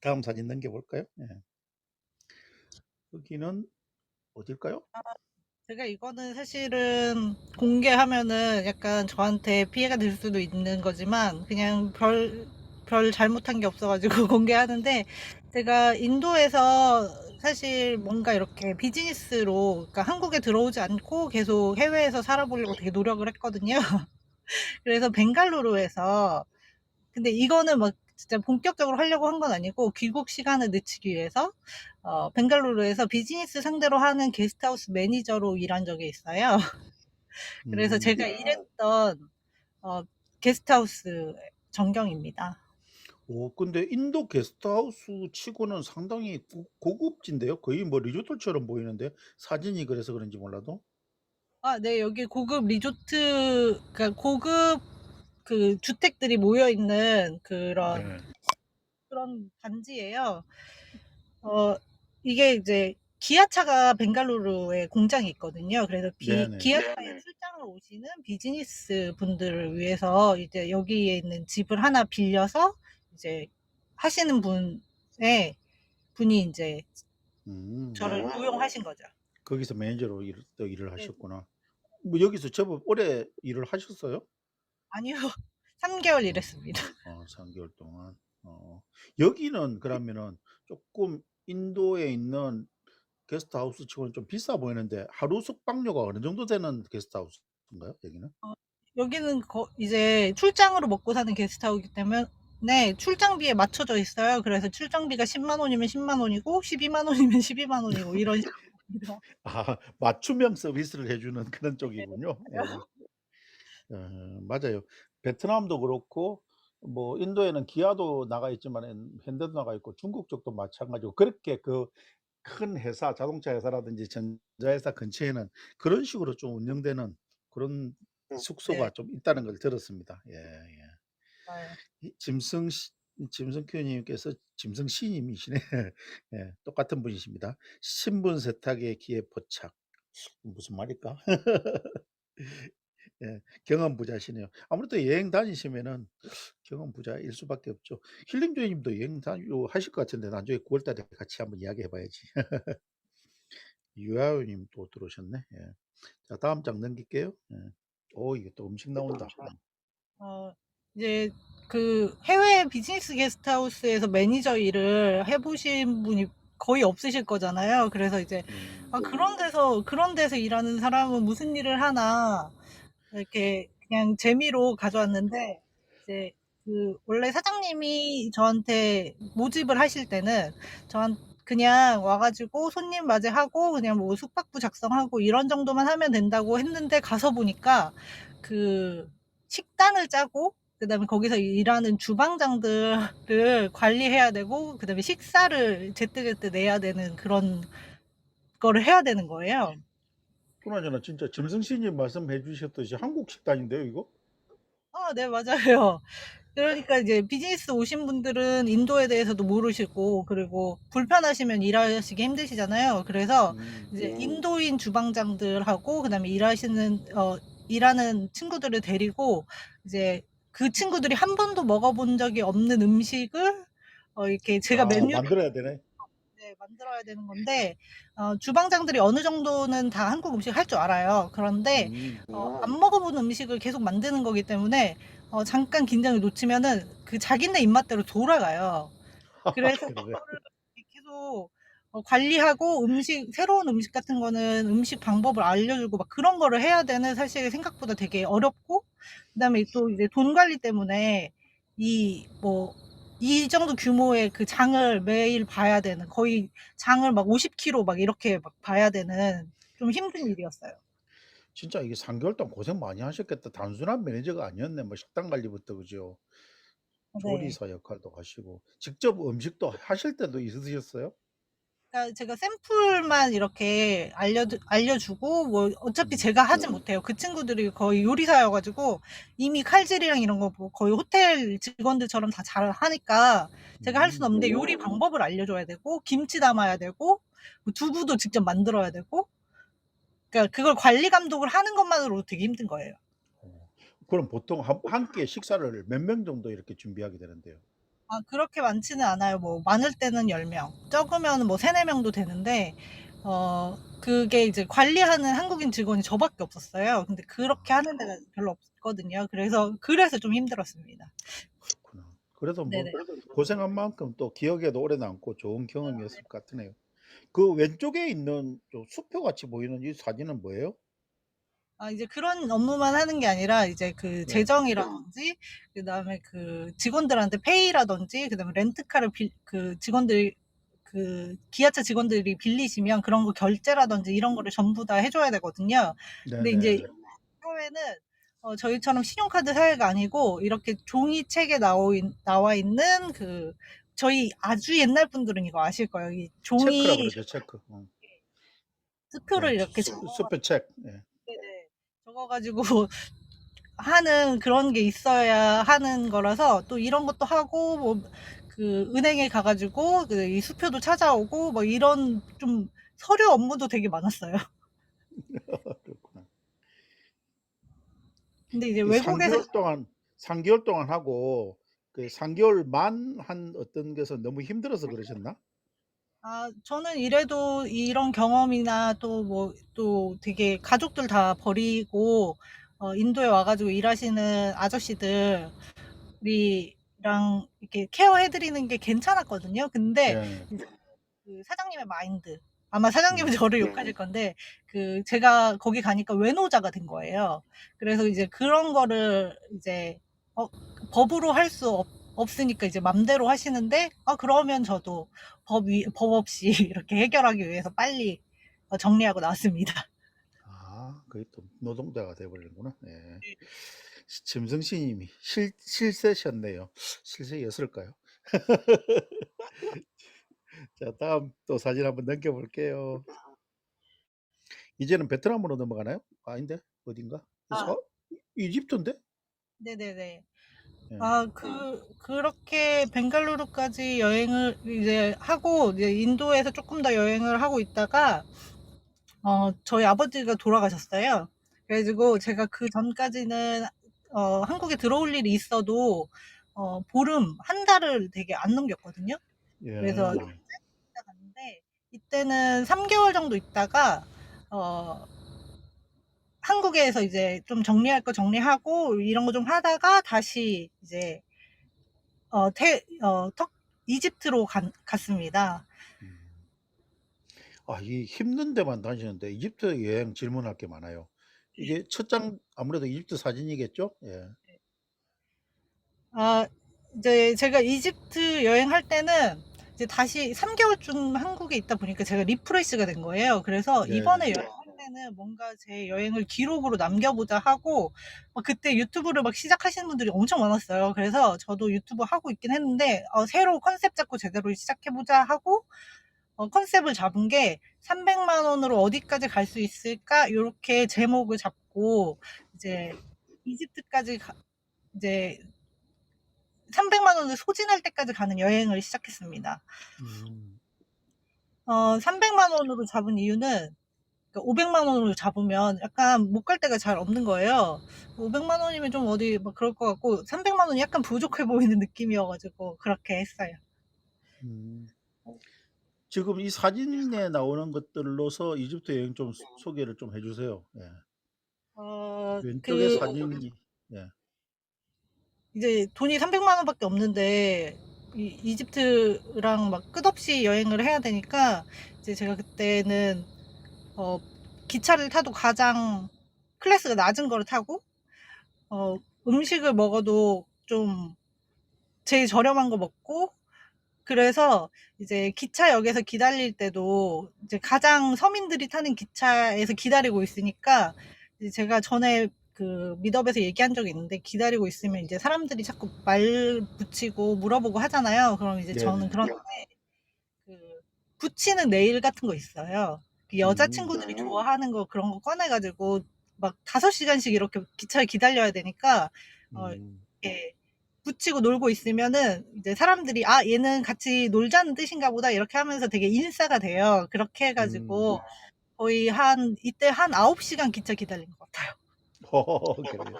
다음 사진 넘겨 볼까요? 예. 여기는 어딜까요? 제가 이거는 사실은 공개하면은 약간 저한테 피해가 될 수도 있는 거지만 그냥 별 잘못한 게 없어 가지고 공개하는데 제가 인도에서 사실 뭔가 이렇게 비즈니스로 그러니까 한국에 들어오지 않고 계속 해외에서 살아보려고 되게 노력을 했거든요. 그래서 벵갈루루에서 근데 이거는 막 진짜 본격적으로 하려고 한 건 아니고 귀국 시간을 늦추기 위해서 벵갈루루에서 비즈니스 상대로 하는 게스트하우스 매니저로 일한 적이 있어요. 그래서 음. 제가 일했던 어 게스트하우스 전경입니다. 근데 인도 게스트하우스 치고는 상당히 고급진데요. 거의 뭐 리조트처럼 보이는데 사진이 그래서 그런지 몰라도. 아 네. 여기 고급 리조트 그러니까 고급 그 주택들이 모여 있는 네. 그런 단지예요. 어 이게 이제 기아차가 벵갈루루에 공장이 있거든요. 그래서 네네. 기아차에 출장을 오시는 비즈니스 분들을 위해서 이제 여기에 있는 집을 하나 빌려서 이제 하시는 분이 인제 음. 저를 고용하신 거죠. 거기서 매니저로 또 일을 네. 하셨구나. 뭐 여기서 제법 오래 일을 하셨어요? 아니요. 3 개월 어. 일했습니다. 3 개월 동안. 여기는 그러면은 쪼끔 인도에 있는 게스트하우스 치고는 좀 비싸 보이는데 하루 숙박료가 어느 정도 되는 게스트하우스인가요? 여기는? 어 여기는 이제 출장으로 먹고 사는 게스트하우스이기 때문에 출장비에 맞춰져 있어요. 그래서 출장비가 10만 원이면 10만 원이고 12만 원이면 12만 원이고 이런 식입니다. 아 맞춤형 서비스를 해 주는 그런 네. 쪽이군요. 예. 맞아요. 맞아요. 베트남도 그렇고 뭐 인도에는 기아도 나가 있지만은 현대도 나가 있고 중국 쪽도 마찬가지고 그렇게 그 큰 회사 자동차 회사라든지 전자회사 근처에는 그런 식으로 좀 운영되는 그런 네. 숙소가 좀 있다는 걸 들었습니다. 예. 맞아요. 이 짐승큐 님께서 짐승씨 님이시네. 예. 똑같은 분이십니다. 신분 세탁의 기회 포착. 무슨 말일까? 예. 경험 부자시네요. 아무래도 여행 다니시면은 경험 부자일 수밖에 없죠. 힐링 조이 님도 여행 다니고 하실 것 같은데 나중에 9월 달에 같이 한번 이야기해 봐야지. 유아유 님 또 들어오셨네. 예. 자 다음 장 넘길게요. 예. 이게 또 음식 나온다. 어, 이제 그 해외 비즈니스 게스트하우스에서 매니저 일을 해보신 분이 거의 없으실 거잖아요. 그래서 이제 그런 데서 일하는 사람은 무슨 일을 하나 이렇게 그냥 재미로 가져왔는데, 이제 그 원래 사장님이 저한테 모집을 하실 때는 저한 그냥 와가지고 손님 맞이하고 그냥 뭐 숙박부 작성하고 이런 정도만 하면 된다고 했는데, 가서 보니까 그 식단을 짜고 그다음에 거기서 일하는 주방장들을 관리해야 되고 그다음에 식사를 제때제때 내야 되는 그런 거를 해야 되는 거예요. 그나저나 진짜 점성신님 말씀해 주셨듯이 한국 식단인데요, 이거? 네, 맞아요. 그러니까 이제 비즈니스 오신 분들은 인도에 대해서도 모르시고, 그리고 불편하시면 일하시기 힘드시잖아요. 그래서 이제 인도인 주방장들하고 그다음에 일하는 친구들을 데리고 이제 그 친구들이 한 번도 먹어본 적이 없는 음식을 이렇게 제가 메뉴를 만들어야 되네. 만들어야 되는 건데, 주방장들이 어느 정도는 다 한국 음식 할 줄 알아요. 그런데 안 먹어본 음식을 계속 만드는 거기 때문에 잠깐 긴장을 놓치면은 그 자기네 입맛대로 돌아가요. 그래서 그러게. 그거를 계속 관리하고 새로운 음식 같은 거는 음식 방법을 알려주고 막 그런 거를 해야 되는, 사실 생각보다 되게 어렵고, 그다음에 또 이제 돈 관리 때문에 이 정도 규모의 그 장을 매일 봐야 되는, 거의 장을 막 50kg 막 이렇게 막 봐야 되는 좀 힘든 일이었어요. 진짜 이게 3개월 동안 고생 많이 하셨겠다. 단순한 매니저가 아니었네. 뭐 식당 관리부터 그죠? 네. 조리사 역할도 하시고 직접 음식도 하실 때도 있으셨어요? 그러니까 제가 샘플만 이렇게 알려주고, 뭐 어차피 음. 제가 하진 못해요. 그 친구들이 거의 요리사여가지고 이미 칼질이랑 이런 거 뭐 거의 호텔 직원들처럼 다 잘 하니까 제가 할 수는 없는데, 요리 방법을 알려줘야 되고 김치 담아야 되고 뭐 두부도 직접 만들어야 되고, 그러니까 그걸 관리 감독을 하는 것만으로도 되게 힘든 거예요. 어. 그럼 보통 한 끼에 식사를 몇 명 정도 이렇게 준비하게 되는데요? 그렇게 많지는 않아요. 뭐 많을 때는 10명, 적으면 뭐 3-4명도 되는데, 그게 이제 관리하는 한국인 직원이 저밖에 없었어요. 근데 그렇게 하는 데가 별로 없거든요. 그래서 좀 힘들었습니다. 그렇구나. 그래도 뭐 네네. 고생한 만큼 또 기억에도 오래 남고 좋은 경험이었을 것 같으네요. 그 왼쪽에 있는 좀 수표 같이 보이는 이 사진은 뭐예요? 이제 그런 업무만 하는 게 아니라 이제 그 네. 재정이라든지, 그다음에 그 직원들한테 페이라든지, 그다음에 렌트카를 직원들, 그 기아차 직원들이 빌리시면 그런 거 결제라든지 이런 거를 전부 다 해줘야 되거든요. 근데 이제 네네. 사회는 저희처럼 신용카드 사회가 아니고 이렇게 종이책에 나와 있는 저희 아주 옛날 분들은 이거 아실 거예요. 이 체크라 종이 그러죠, 체크. 수표를 네. 이렇게 수표 체크. 네. 적어가지고 하는 그런 게 있어야 하는 거라서, 또 이런 것도 하고 뭐 그 은행에 가가지고 이 수표도 찾아오고 뭐 이런 좀 서류 업무도 되게 많았어요. 그렇구나. 근데 이제 이 외국에서 3개월 동안 하고 그 3개월 만 한 어떤 것은 너무 힘들어서 그러셨나? 저는 이래도 이런 경험이나 또 되게 가족들 다 버리고 인도에 와가지고 일하시는 아저씨들이랑 이렇게 케어해드리는 게 괜찮았거든요. 근데 네. 그 사장님의 마인드, 아마 사장님은 음. 저를 욕하실 건데, 제가 거기 가니까 외노자가 된 거예요. 그래서 이제 그런 거를 이제 법으로 할 수 없으니까 이제 맘대로 하시는데, 그러면 저도 법 없이 이렇게 해결하기 위해서 빨리 정리하고 나왔습니다. 그게 또 노동자가 돼 버리는구나. 예. 심성씨 님이 실세셨네요. 실세였을까요? 자, 다음 또 사진 한번 넘겨 볼게요. 이제는 베트남으로 넘어가나요? 아닌데. 어딘가? 서 이집트인데? 네네네. 예. 그렇게 벵갈루루까지 여행을 이제 하고, 이제 인도에서 조금 더 여행을 하고 있다가, 저희 아버지가 돌아가셨어요. 그래가지고 제가 그 전까지는 한국에 들어올 일이 있어도 보름, 한 달을 되게 안 넘겼거든요. 그래서 예. 있다 갔는데, 이때는 3개월 정도 있다가 어, 한국에서 이제 좀 정리할 거 정리하고 이런 거 좀 하다가 다시 이제 이집트로 갔습니다. 음. 이 힘든 데만 다니시는데 이집트 여행 질문할 게 많아요. 이게 첫 장 아무래도 이집트 사진이겠죠? 예. 아, 이제 제가 이집트 여행할 때는 이제 다시 3개월쯤 한국에 있다 보니까 제가 리프레시가 된 거예요. 그래서 이번에 네네. 여행할 때는 뭔가 제 여행을 기록으로 남겨보자 하고, 그때 유튜브를 막 시작하시는 분들이 엄청 많았어요. 그래서 저도 유튜브 하고 있긴 했는데, 새로 컨셉 잡고 제대로 시작해보자 하고, 컨셉을 잡은 게 300만 원으로 어디까지 갈 수 있을까? 이렇게 제목을 잡고, 이제 이집트까지 이제 300만 원을 소진할 때까지 가는 여행을 시작했습니다. 음. 300만 원으로 잡은 이유는 500만 원으로 잡으면 약간 못 갈 데가 잘 없는 거예요. 500만 원이면 좀 어디 막 그럴 것 같고 300만 원이 약간 부족해 보이는 느낌이어가지고 그렇게 했어요. 음. 지금 이 사진에 나오는 것들로서 이집트 여행 좀 소개를 좀 해 주세요. 예. 왼쪽에 그 사진이 예. 이제 돈이 300만 원밖에 없는데 이집트랑 막 끝없이 여행을 해야 되니까 이제 제가 그때는 어, 기차를 타도 가장 클래스가 낮은 거를 타고 음식을 먹어도 좀 제일 저렴한 거 먹고 그래서 이제 기차역에서 기다릴 때도 이제 가장 서민들이 타는 기차에서 기다리고 있으니까 이제 제가 전에 그 미드업에서 얘기한 적이 있는데 기다리고 있으면 이제 사람들이 자꾸 말 붙이고 물어보고 하잖아요. 그럼 이제 저는 네네. 그런 그 붙이는 네일 같은 거 있어요. 그 음. 여자친구들이 좋아하는 거 그런 거 꺼내가지고 막 5시간씩 이렇게 기차에 기다려야 되니까 음. 이렇게 붙이고 놀고 있으면은 이제 사람들이 아 얘는 같이 놀자는 뜻인가 보다 이렇게 하면서 되게 인싸가 돼요. 그렇게 음. 해가지고 거의 한 이때 한 9시간 기차 기다린 것 같아요. 그래요.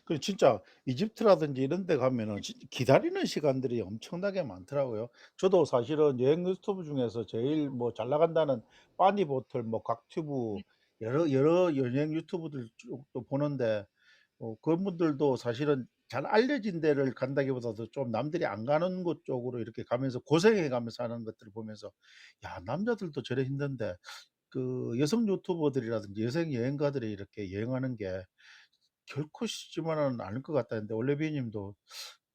그 진짜 이집트라든지 이런 데 가면은 기다리는 시간들이 엄청나게 많더라고요. 저도 사실은 여행 유튜브 중에서 제일 뭐 잘 나간다는 빠니보틀 뭐 곽튜브 여러 여행 유튜브들 쭉 또 보는데 그분들도 사실은 잘 알려진 데를 간다기보다도 좀 남들이 안 가는 곳 쪽으로 이렇게 가면서 고생해 가면서 하는 것들을 보면서 '야 남자들도 저래 힘든데 그 여성 유튜버들이라든지 여성 여행가들이 이렇게 여행하는 게 결코 쉽지만은 않을 것 같다는데 올레비 님도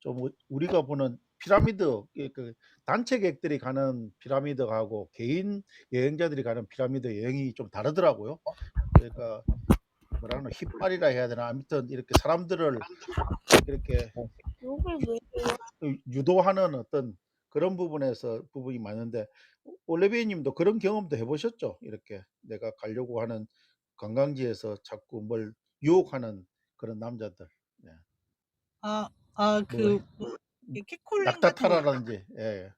좀 우리가 보는 피라미드 그 단체객들이 가는 피라미드하고 개인 여행자들이 가는 피라미드 여행이 좀 다르더라고요. 그러니까 뭐라 그러나 깃발이라 해야 되나 아무튼 이렇게 사람들을 이렇게 욕을 왜 유도하는 어떤 그런 부분이 많은데 올레비에 님도 그런 경험도 해 보셨죠? 이렇게 내가 가려고 하는 관광지에서 자꾸 뭘 유혹하는 그런 남자들. 예. 아, 뭐 캣콜링 같은 거 낙타타라라든지 예.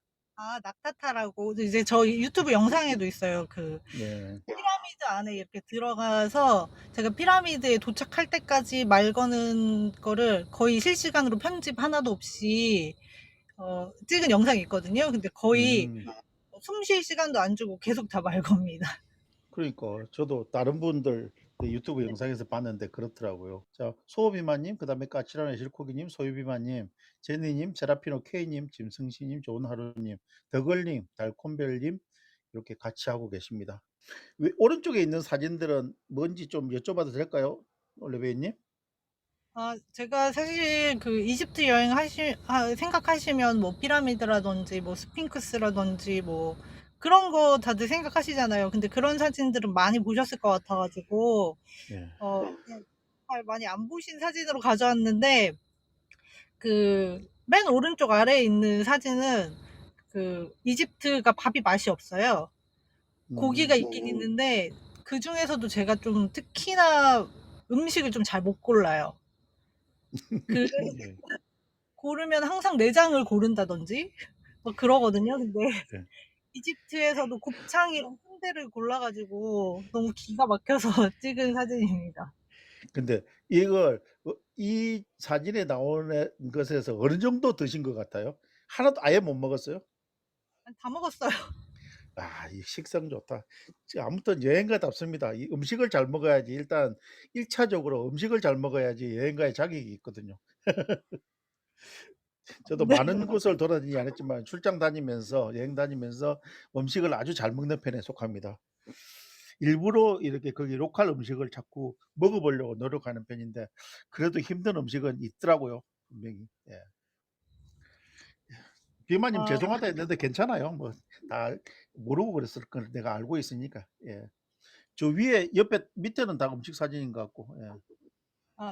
낙타타라고 이제 저 유튜브 영상에도 있어요. 네. 피라미드 안에 이렇게 들어가서 제가 피라미드에 도착할 때까지 말 거는 거를 거의 실시간으로 편집 하나도 없이 찍은 영상이 있거든요. 근데 거의 음. 숨 쉴 시간도 안 주고 계속 다 말 겁니다. 그러니까 저도 다른 분들 그 유튜브 영상에서 봤는데 그렇더라고요. 자, 소비마님, 그다음에 까칠한 실코기님, 소유비마님, 제니님, 세라피노 K님, 짐승씨님, 좋은 하루님, 더글님, 달콤별님 이렇게 같이 하고 계십니다. 오른쪽에 있는 사진들은 뭔지 좀 여쭤봐도 될까요, 올리베이님? 제가 사실 그 이집트 여행 생각하시면 뭐 피라미드라든지 뭐 스핑크스라든지 뭐 그런 거 다들 생각하시잖아요. 근데 그런 사진들은 많이 보셨을 것 같아가지고 예. 그냥 잘 많이 안 보신 사진으로 가져왔는데 맨 오른쪽 아래에 있는 사진은 이집트가 밥이 맛이 없어요. 고기가 음. 있긴 있는데 그 중에서도 제가 좀 특히나 음식을 좀 잘 못 골라요. 그 예. 고르면 항상 내장을 고른다든지 막 그러거든요. 근데 예. 이집트에서도 곱창이랑 순대를 골라가지고 너무 기가 막혀서 찍은 사진입니다. 근데 이걸 이 사진에 나오는 것에서 어느 정도 드신 것 같아요? 하나도 아예 못 먹었어요? 다 먹었어요. 이 식성 좋다. 아무튼 여행가답습니다. 이 음식을 잘 먹어야지 일단 1 차적으로 음식을 잘 먹어야지 여행가의 자격이 있거든요. 저도 네. 많은 곳을 돌아다니지 않았지만 출장 다니면서 여행 다니면서 음식을 아주 잘 먹는 편에 속합니다. 일부러 이렇게 거기 로컬 음식을 자꾸 먹어 보려고 노력하는 편인데 그래도 힘든 음식은 있더라고요, 분명히. 예. 비마님 아 죄송하다 했는데 괜찮아요. 뭐 다 모르고 그랬을 걸 내가 알고 있으니까. 예. 저 위에 옆에 밑에는 다 음식 사진인 것 같고. 예.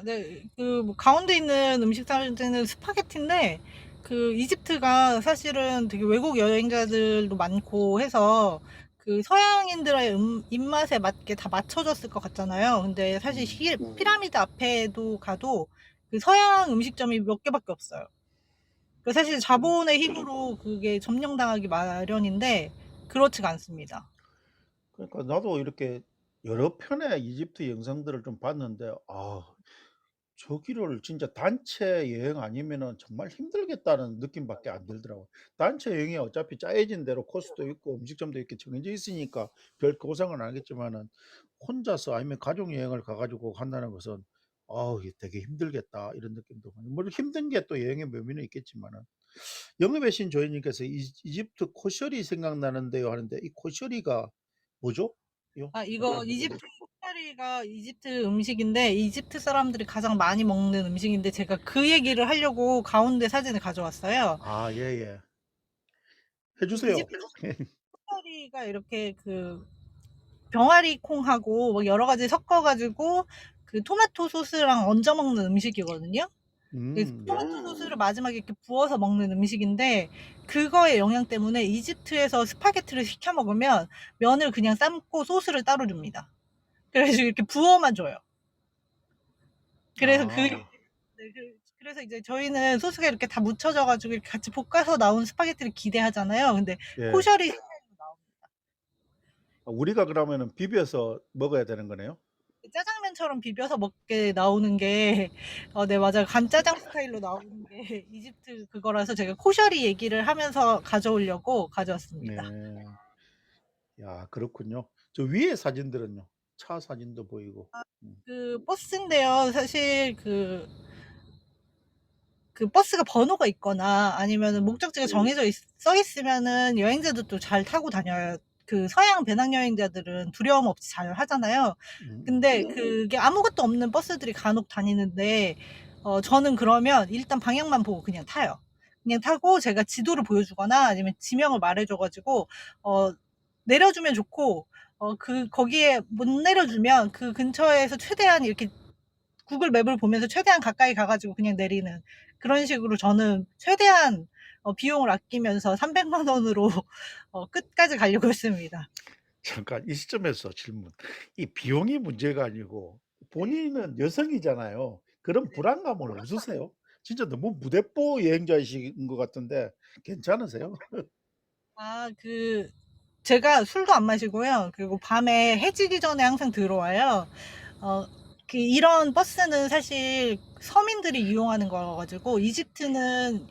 네. 뭐 가운데 있는 음식 사진은 스파게티인데 그 이집트가 사실은 되게 외국 여행자들도 많고 해서 그 서양인들의 입맛에 맞게 다 맞춰졌을 것 같잖아요. 근데 사실 음. 피라미드 앞에도 가도 그 서양 음식점이 몇 개밖에 없어요. 그 사실 자본의 힘으로 그게 점령당하기 마련인데 그렇지가 않습니다. 그러니까 나도 이렇게 여러 편의 이집트 영상들을 좀 봤는데 저기를 진짜 단체 여행 아니면은 정말 힘들겠다는 느낌밖에 안 들더라고요. 단체 여행이 어차피 짜여진 대로 코스도 있고 음식점도 이렇게 정해져 있으니까 별 고생은 안 하겠지만은 혼자서 아니면 가족 여행을 가 가지고 간다는 것은 이게 되게 힘들겠다.' 이런 느낌도 물론 힘든 게 또 여행의 묘미는 있겠지만은 영업의 신 조이님께서 "이집트 코셔리 생각나는데요." 하는데 이 코셔리가 뭐죠? 요? 이거 이집트 코카리가 이집트 음식인데 이집트 사람들이 가장 많이 먹는 음식인데 제가 그 얘기를 하려고 가운데 사진을 가져왔어요. 예예. 해 그 주세요. 이집트 코카리가 이렇게 그 병아리 콩하고 뭐 여러 가지 섞어가지고 그 토마토 소스랑 얹어 먹는 음식이거든요. 그 예. 토마토 소스를 마지막에 이렇게 부어서 먹는 음식인데 그거의 영향 때문에 이집트에서 스파게티를 시켜 먹으면 면을 그냥 삶고 소스를 따로 줍니다. 그래서 이렇게 부어만 줘요. 그래서 아. 그래서 이제 저희는 소스가 이렇게 다 묻혀져 가지고 이렇게 같이 볶아서 나온 스파게티를 기대하잖아요. 근데 예. 코셔리 스타일로 나옵니다. 우리가 그러면은 비벼서 먹어야 되는 거네요? 짜장면처럼 비벼서 먹게 나오는 게 네 맞아요. 간짜장 스타일로 나오는 게 이집트 그거라서 제가 코셔리 얘기를 하면서 가져오려고 가져왔습니다. 네. 야 그렇군요. 저 위에 사진들은요? 차 사진도 보이고. 음. 그 버스인데요. 사실 그 버스가 번호가 있거나 아니면은 음. 목적지가 정해져 써 있으면은 여행자들도 잘 타고 다녀요. 그 서양 배낭여행자들은 두려움 없이 잘 하잖아요. 근데 그게 아무것도 없는 버스들이 간혹 다니는데 저는 그러면 일단 방향만 보고 그냥 타요. 그냥 타고 제가 지도를 보여주거나 아니면 지명을 말해줘 가지고 어 내려주면 좋고 거기에 못 내려주면 그 근처에서 최대한 이렇게 구글 맵을 보면서 최대한 가까이 가 가지고 그냥 내리는 그런 식으로 저는 최대한 비용을 아끼면서 300만 원으로 끝까지 가려고 했습니다. 잠깐 이 시점에서 질문. 이 비용이 문제가 아니고 본인은 여성이잖아요. 그런 불안감은 없으세요? 진짜 너무 무대뽀 여행자이신 것 같은데 괜찮으세요? 그 제가 술도 안 마시고요. 그리고 밤에 해지기 전에 항상 들어와요. 어 이런 버스는 사실 서민들이 이용하는 거라 가지고 이집트는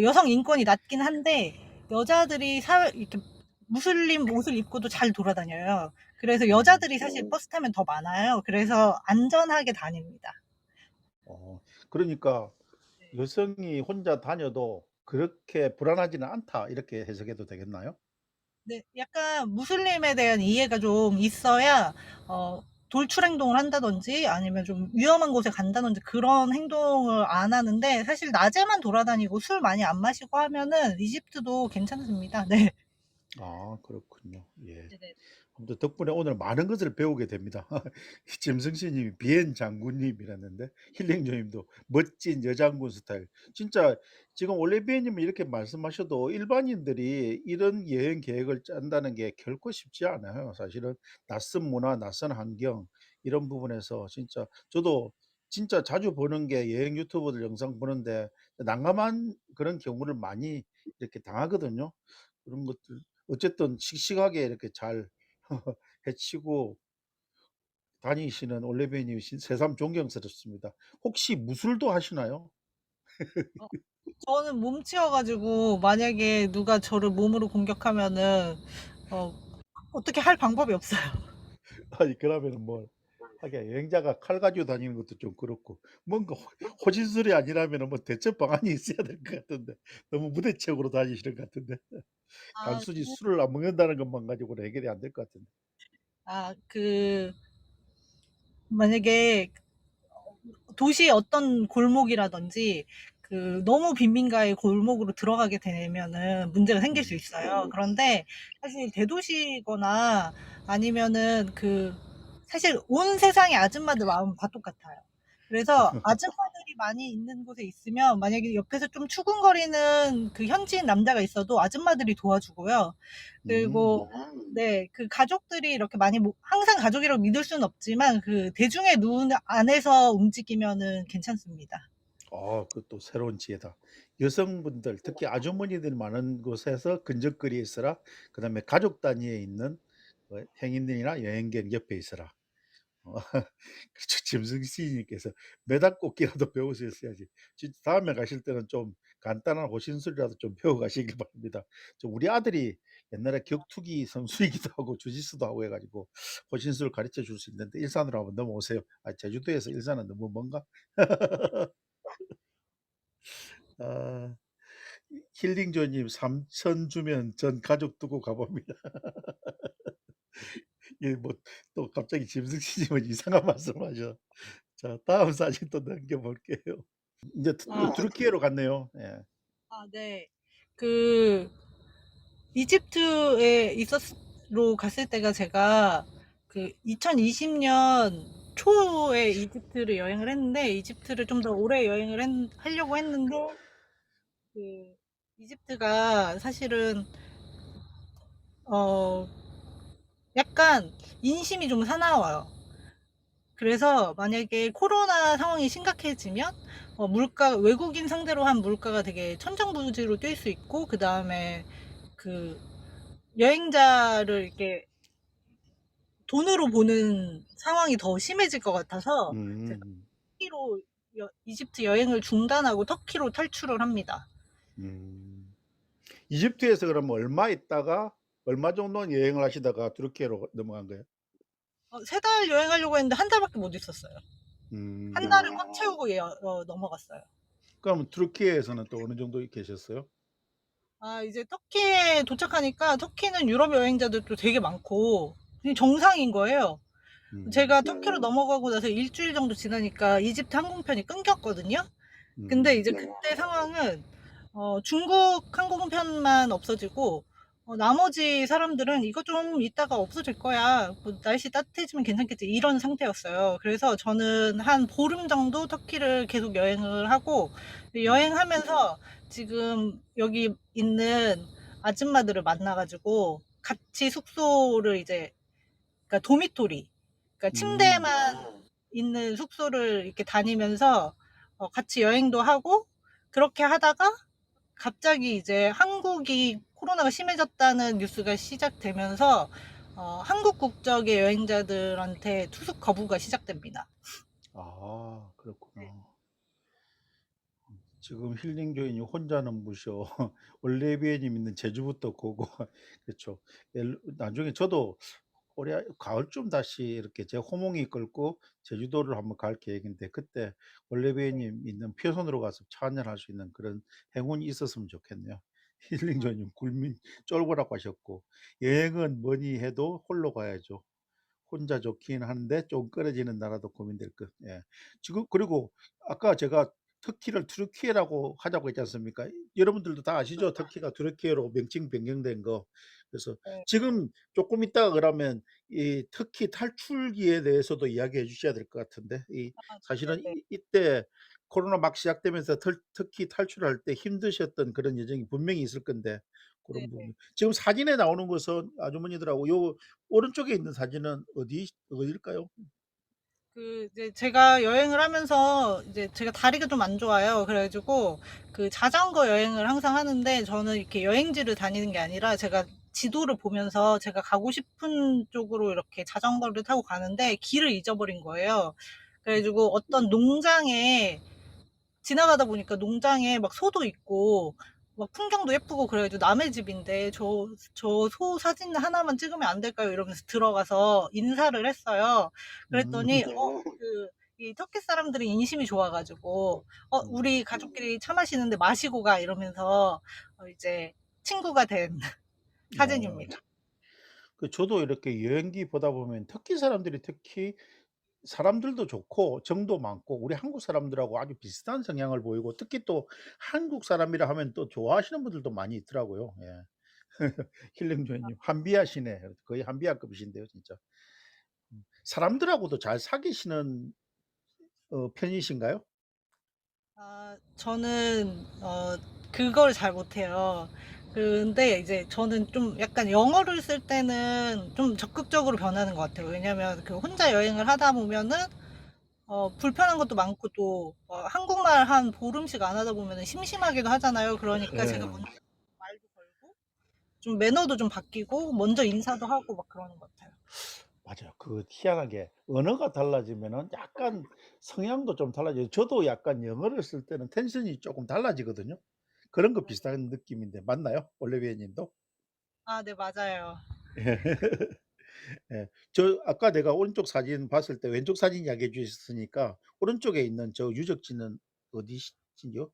여성 인권이 낮긴 한데 여자들이 이렇게 무슬림 옷을 입고도 잘 돌아다녀요. 그래서 음. 여자들이 사실 버스 타면 더 많아요. 그래서 안전하게 다닙니다. 어 그러니까 네. '여성이 혼자 다녀도 그렇게 불안하지는 않다.' 이렇게 해석해도 되겠나요? 네. 약간 무슬림에 대한 이해가 좀 있어야 돌출 행동을 한다든지 아니면 좀 위험한 곳에 간다든지 그런 행동을 안 하는데 사실 낮에만 돌아다니고 술 많이 안 마시고 하면은 이집트도 괜찮습니다. 네. 그렇군요. 예. 네네. 아무튼 덕분에 오늘 많은 것을 배우게 됩니다. 짐승씨 님이 비엔 장군님이라는데 힐링 조님도 멋진 여장군 스타일. 진짜 지금 올리비에 님이 이렇게 말씀하셔도 일반인들이 이런 여행 계획을 짠다는 게 결코 쉽지 않아요. 사실은 낯선 문화, 낯선 환경 이런 부분에서 진짜 저도 진짜 자주 보는 게 여행 유튜버들 영상 보는데 난감한 그런 경우를 많이 이렇게 당하거든요. 그런 것들 어쨌든 씩씩하게 이렇게 잘 해치고 다니시는 올레베니 새삼 존경스럽습니다. 혹시 무술도 하시나요? 어 저는 몸치여 가지고 만약에 누가 저를 몸으로 공격하면은 어 어떻게 할 방법이 없어요. 아니 그러면은 뭐 하긴 여행자가 칼 가지고 다니는 것도 좀 그렇고 뭔가 호신술이 아니라면은 뭐 대처 방안이 있어야 될 것 같은데 너무 무대책으로 다니시는 것 같은데 아 단순히 술을 안 먹는다는 것만 가지고는 해결이 안 될 것 같은데. 그 만약에 도시의 어떤 골목이라든지 너무 빈민가의 골목으로 들어가게 되면은 문제가 생길 수 음. 있어요. 그런데 사실 대도시거나 아니면은 사실 온 세상의 아줌마들 마음은 다 똑같아요. 그래서 아줌마들이 많이 있는 곳에 있으면 만약에 옆에서 좀 추궁거리는 현지인 남자가 있어도 아줌마들이 도와주고요. 그리고 네, 가족들이 이렇게 많이 항상 가족이라고 믿을 수는 없지만 대중의 눈 안에서 움직이면은 괜찮습니다. 그것도 새로운 지혜다. 여성분들 특히 아주머니들 많은 곳에서 근접거리에 있어라. 그다음에 가족 단위에 있는 행인들이나 여행객 옆에 있어라. 어 그렇죠. 짐승씨 님께서 메다꽂기라도 배우셨어야지. 진짜 다음에 가실 때는 좀 간단한 호신술이라도 좀 배워 가시길 바랍니다. 우리 아들이 옛날에 격투기 선수이기도 하고 주짓수도 하고 해 가지고 호신술 가르쳐 줄 수 있는데 일산으로 한번 넘어오세요. 제주도에서 일산은 너무 먼가? 아. 힐링조 님 "3천 주면 전 가족 두고 가 봅니다." 예 뭐 또 갑자기 짐승씨 님은 이상한 말씀하셔. 자 다음 사진 또 넘겨 볼게요. 인제 또 아. 투르키예로 갔네요. 예. 네. 그 이집트에 로 갔을 때가 제가 2020년 초에 이집트를 여행을 했는데 이집트를 좀 더 오래 여행을 하려고 했는데 그 이집트가 사실은 어 약간 인심이 좀 사나워요. 그래서 만약에 코로나 상황이 심각해지면 외국인 상대로 한 물가가 되게 천정부지로 뛸 수 있고 그다음에 그 여행자를 이렇게 돈으로 보는 상황이 더 심해질 것 같아서 제가 음. 터키로 이집트 여행을 중단하고 터키로 탈출을 합니다. 음. 이집트에서 그럼 얼마 있다가 얼마 정도는 여행을 하시다가 투르키예로 넘어간 거예요? 3달 여행하려고 했는데 한 달밖에 못 있었어요. 한 음. 달을 꽉 채우고 넘어갔어요. 그럼 투르키예에서는 또 어느 정도 계셨어요? 이제 터키에 도착하니까 터키는 유럽 여행자들도 되게 많고 그냥 정상인 거예요. 음. 제가 터키로 넘어가고 나서 일주일 정도 지나니까 이집트 항공편이 끊겼거든요. 근데 음. 이제 그때 상황은 중국 항공편만 없어지고 나머지 사람들은 "이거 좀 있다가 없어질 거야. 뭐 날씨 따뜻해지면 괜찮겠지." 이런 상태였어요. 그래서 저는 한 보름 정도 터키를 계속 여행을 하고 음. 여행하면서 지금 여기 있는 아줌마들을 만나 가지고 같이 숙소를 이제 그러니까 도미토리 그러니까 음. 침대만 있는 숙소를 이렇게 다니면서 같이 여행도 하고 그렇게 하다가 갑자기 이제 한국이 코로나가 심해졌다는 뉴스가 시작되면서 한국 국적의 여행자들한테 투숙 거부가 시작됩니다. 그렇구나. 지금 힐링 조인이 혼자는 무셔. 올리비에님 있는 제주부터 고고. 그렇죠. 나중에 저도 올해 가을쯤 다시 이렇게 제 호몽이 끌고 제주도를 한번 갈 계획인데 그때 네. 올리비에님 있는 표선으로 가서 차 한잔할 수 있는 그런 행운이 있었으면 좋겠네요. 힐링 아, 조인님 굴민 쫄보라고 하셨고 여행은 뭐니 해도 홀로 가야죠. 혼자 좋긴 한데 좀 끊어지는 나라도 고민될 것. 예. 지금 그리고 아까 제가 터키를 투르키예라고 하자고 했지 않습니까? 여러분들도 다 아시죠? 터키가 투르키예로 명칭 변경된 거. 그래서 네. 지금 조금 있다가 그러면 이 터키 탈출기에 대해서도 이야기해 주셔야 될 것 같은데 사실은 네네. 이때 코로나 막 시작되면서 터키 탈출할 때 힘드셨던 그런 여정이 분명히 있을 건데 그런 네네. 부분. 지금 사진에 나오는 것은 아주머니들하고 요 오른쪽에 있는 사진은 어딜까요? 이제 제가 여행을 하면서 이제 제가 다리가 좀 안 좋아요. 그래 가지고 자전거 여행을 항상 하는데 저는 이렇게 여행지를 다니는 게 아니라 제가 지도를 보면서 제가 가고 싶은 쪽으로 이렇게 자전거를 타고 가는데 길을 잊어버린 거예요. 그래 가지고 어떤 농장에 지나가다 보니까 농장에 막 소도 있고 막 풍경도 예쁘고 그래가지고 남의 집인데 저 소 사진 하나만 찍으면 안 될까요? 이러면서 들어가서 인사를 했어요. 음, 그랬더니 이 터키 사람들이 인심이 좋아가지고 음, 우리 가족끼리 차 마시는데 마시고 가 이러면서 이제 친구가 된 어, 사진입니다. 저도 이렇게 여행기 보다 보면 터키 사람들이 특히 사람들도 좋고 정도 많고 우리 한국 사람들하고 아주 비슷한 성향을 보이고 특히 또 한국 사람이라 하면 또 좋아하시는 분들도 많이 있더라고요. 예. 힐링 조이님 한비아시네. 거의 한비아급이신데요, 진짜. 사람들하고도 잘 사귀시는 편이신가요? 저는 그걸 잘 못해요. 근데 이제 저는 좀 약간 영어를 쓸 때는 좀 적극적으로 변하는 것 같아요. 왜냐면 그 혼자 여행을 하다 보면은 불편한 것도 많고 또 한국말 한 보름씩 안 하다 보면은 심심하기도 하잖아요. 그러니까 제가 예. 먼저 말도 걸고 좀 매너도 좀 바뀌고 먼저 인사도 하고 막 그러는 것 같아요. 맞아요. 희한하게 언어가 달라지면은 약간 성향도 좀 달라져요. 저도 약간 영어를 쓸 때는 텐션이 쪼끔 달라지거든요. 그런 거 비슷한 느낌인데 맞나요? 올리비아 님도? 네, 맞아요. 예. 예. 아까 내가 오른쪽 사진 봤을 때 왼쪽 사진 이야기해 주셨으니까 오른쪽에 있는 저 유적지는 어디신지요?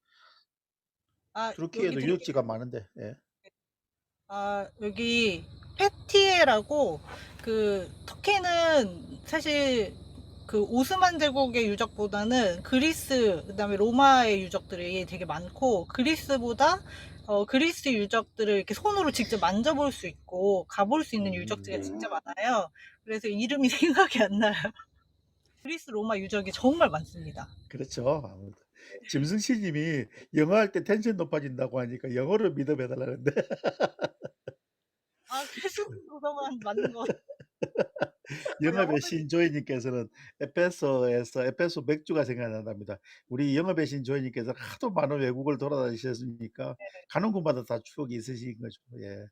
여기 투르키에도 유적지가 많은데. 예. 여기 페티에라고 터키는 사실 그 오스만 제국의 유적보다는 그리스 그다음에 로마의 유적들이 되게 많고 그리스보다 그리스 유적들을 이렇게 손으로 직접 만져볼 수 있고 가볼 수 있는 유적지가 진짜 많아요. 그래서 이름이 생각이 안 나요. 그리스 로마 유적이 정말 많습니다. 그렇죠. 아무래도. 짐승씨 님이 영어할 때 텐션 높아진다고 하니까 영어로 미드업 해 달라는데. 그래서 그거만 맞는 것 같아요. 영업의 영어는 신 조이 님께서는 에페소에서 에페소 맥주가 생각난답니다. 우리 영업의 신 조이 님께서 하도 많은 외국을 돌아다니셨으니까 가는 곳마다 다 추억이 있으신 거죠. 예.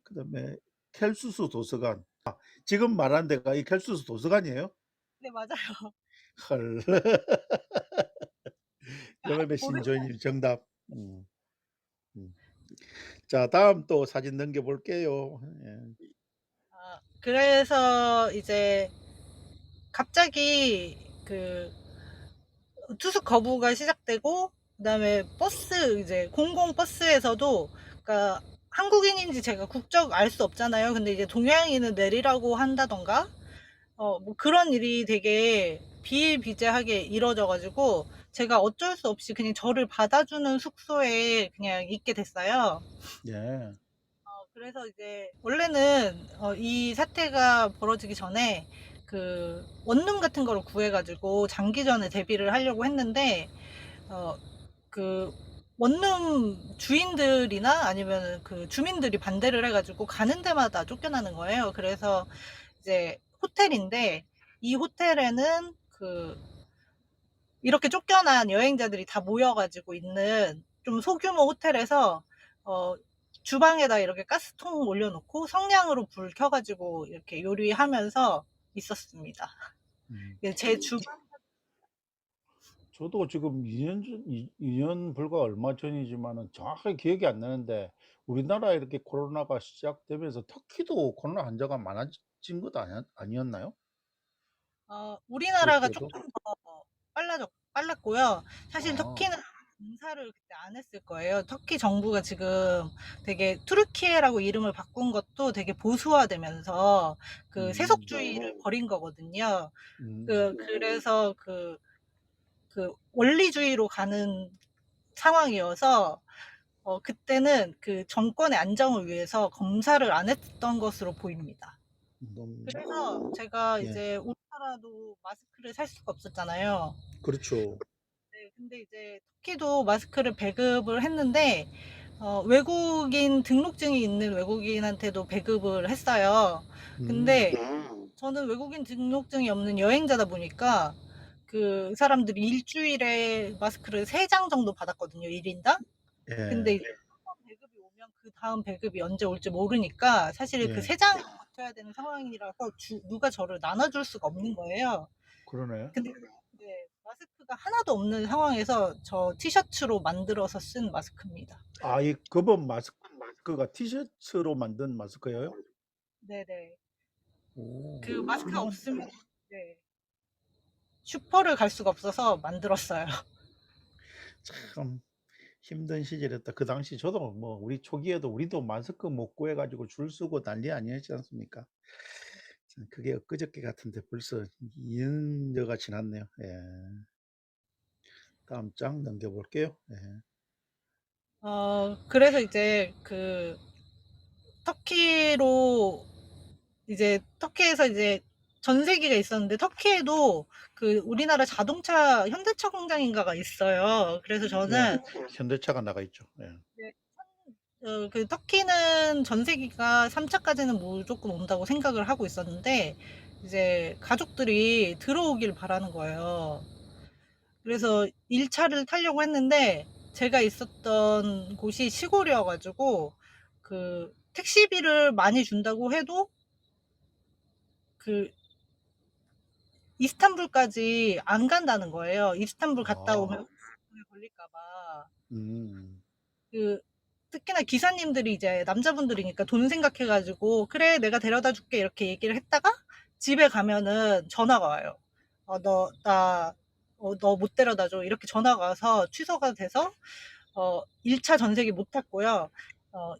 그다음에 켈수스 도서관. 지금 말한 데가 이 켈수스 도서관이에요? 네, 맞아요. 헐. 영업의 신 모르 조이 님 정답. 음. 음. 자, 다음 또 사진 넘겨 볼게요. 예. 그래서 이제 갑자기 투숙 거부가 시작되고 그다음에 버스 이제 공공버스에서도 그러니까 한국인인지 제가 국적 알 수 없잖아요. 근데 이제 동양인은 내리라고 한다던가 뭐 그런 일이 되게 비일비재하게 이뤄져 가지고 제가 어쩔 수 없이 그냥 저를 받아주는 숙소에 그냥 있게 됐어요. 예. 그래서 이제 원래는 이 사태가 벌어지기 전에 원룸 같은 거를 구해가지고 장기전에 대비를 하려고 했는데 어, 그 원룸 주인들이나 아니면 그 주민들이 반대를 해가지고 가는 데마다 쫓겨나는 거예요. 그래서 이제 호텔인데 이 호텔에는 이렇게 쫓겨난 여행자들이 다 모여가지고 있는 좀 소규모 호텔에서 어, 주방에다 이렇게 가스통 올려놓고 성냥으로 불 켜가지고 이렇게 요리하면서 있었습니다. 음. 제 주방. 저도 지금 2년 불과 얼마 전이지만은 정확하게 기억이 안 나는데 우리나라에 이렇게 코로나가 시작되면서 터키도 코로나 환자가 많아진 것 아니었나요? 우리나라가 그렇게도? 조금 더 빨랐고요. 사실 아. 터키는 검사를 그때 안 했을 거예요. 터키 정부가 지금 되게 투르키예라고 이름을 바꾼 것도 되게 보수화되면서 음. 세속주의를 버린 거거든요. 음. 그래서 원리주의로 가는 상황이어서 그때는 그 정권의 안정을 위해서 검사를 안 했던 것으로 보입니다. 너무 그래서 제가 예. 이제 우리나라도 마스크를 살 수가 없었잖아요. 그렇죠. 네, 근데 이제 터키도 마스크를 배급을 했는데 외국인 등록증이 있는 외국인한테도 배급을 했어요. 음. 근데 저는 외국인 등록증이 없는 여행자다 보니까 그 사람들이 일주일에 마스크를 3장 정도 받았거든요, 1인당. 근데 예. 이제 한번 배급이 오면 그 다음 배급이 언제 올지 모르니까 사실 그 예. 3장 버텨야 되는 상황이라서 누가 저를 나눠줄 수가 없는 거예요. 그러네. 근데 네, 마스크가 하나도 없는 상황에서 저 티셔츠로 만들어서 쓴 마스크입니다. 아, 이 그분 마스크가 티셔츠로 만든 마스크예요? 네네. 그 오, 마스크가 훌륭한. 없으면 네. 슈퍼를 갈 수가 없어서 만들었어요. 참 힘든 시절이었다. 그 당시 저도 뭐 우리 초기에도 우리도 마스크 못 구해가지고 줄 서고 난리 아니었지 않습니까? 그게 엊그저께 같은데 벌써 2년여가 지났네요. 예. 다음 장 넘겨볼게요. 예. 그래서 이제 그 터키로 이제 터키에서 이제 전세기가 있었는데 터키에도 그 우리나라 자동차 현대차 공장인가가 있어요. 그래서 예. 저는 현대차가 나가 있죠. 예. 그 터키는 전세기가 3차까지는 무조건 온다고 생각을 하고 있었는데 이제 가족들이 들어오길 바라는 거예요. 그래서 1차를 타려고 했는데 제가 있었던 곳이 시골이어가지고 그 택시비를 많이 준다고 해도 그 이스탄불까지 안 간다는 거예요. 이스탄불 갔다 오면 아, 오래 걸릴까봐. 음, 그 특히나 기사님들이 이제 남자분들이니까 돈 생각해가지고 그래 내가 데려다 줄게 이렇게 얘기를 했다가 집에 가면은 전화가 와요. 너 못 데려다 줘 이렇게 전화가 와서 취소가 돼서 1차 전세기 못 탔고요.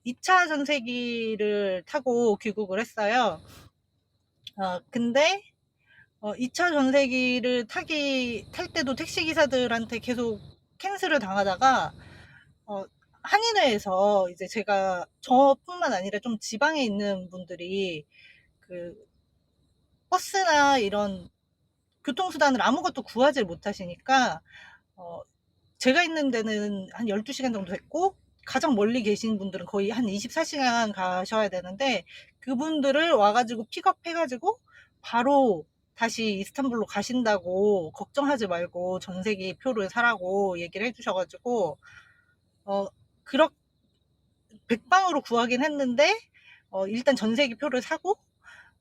2차 전세기를 타고 귀국을 했어요. 근데 2차 전세기를 탈 때도 택시기사들한테 계속 캔슬을 당하다가, 어, 한인회에서 이제 제가 저뿐만 아니라 좀 지방에 있는 분들이 그 버스나 이런 교통수단을 아무것도 구하지 못하시니까, 어, 제가 있는 데는 한 12시간 정도 됐고, 가장 멀리 계신 분들은 거의 한 24시간 가셔야 되는데, 그분들을 와가지고 픽업해가지고, 바로 다시 이스탄불로 가신다고, 걱정하지 말고 전세기 표를 사라고 얘기를 해주셔가지고, 어, 그렇, 백방으로 구하긴 했는데, 일단 전세기 표를 사고,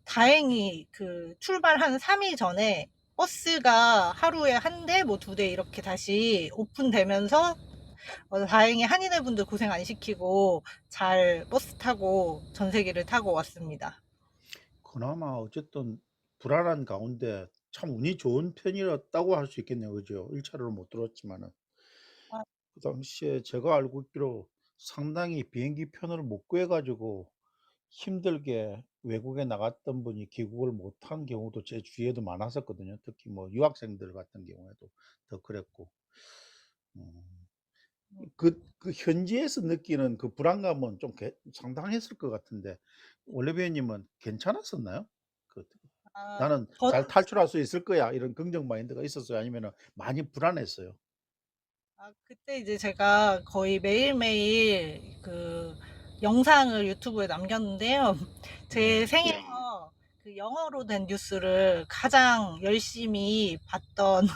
다행히 그 출발 한 3일 전에 버스가 하루에 한 대, 뭐 2대 이렇게 다시 오픈되면서 다행히 한인회 분들 고생 안 시키고 잘 버스 타고 전세기를 타고 왔습니다. 그나마 어쨌든 불안한 가운데 참 운이 좋은 편이었다고 할 수 있겠네요. 그죠? 1차로는 못 들었지만은. 아, 그 당시에 제가 알고 있기로 상당히 비행기 편을 못 구해가지고 힘들게 외국에 나갔던 분이 귀국을 못한 경우도 제 주위에도 많았었거든요. 특히 뭐 유학생들 같은 경우에도 더 그랬고. 음. 그 현지에서 느끼는 그 불안감은 좀 상당했을 것 같은데 올리비아님은 괜찮았었나요? 그 아, '나는 저, 잘 탈출할 수 있을 거야.' 이런 긍정 마인드가 있었어요? 아니면은 많이 불안했어요? 그때 이제 제가 거의 매일매일 그 영상을 유튜브에 남겼는데요. 제 네. 생에서 그 영어로 된 뉴스를 가장 열심히 봤던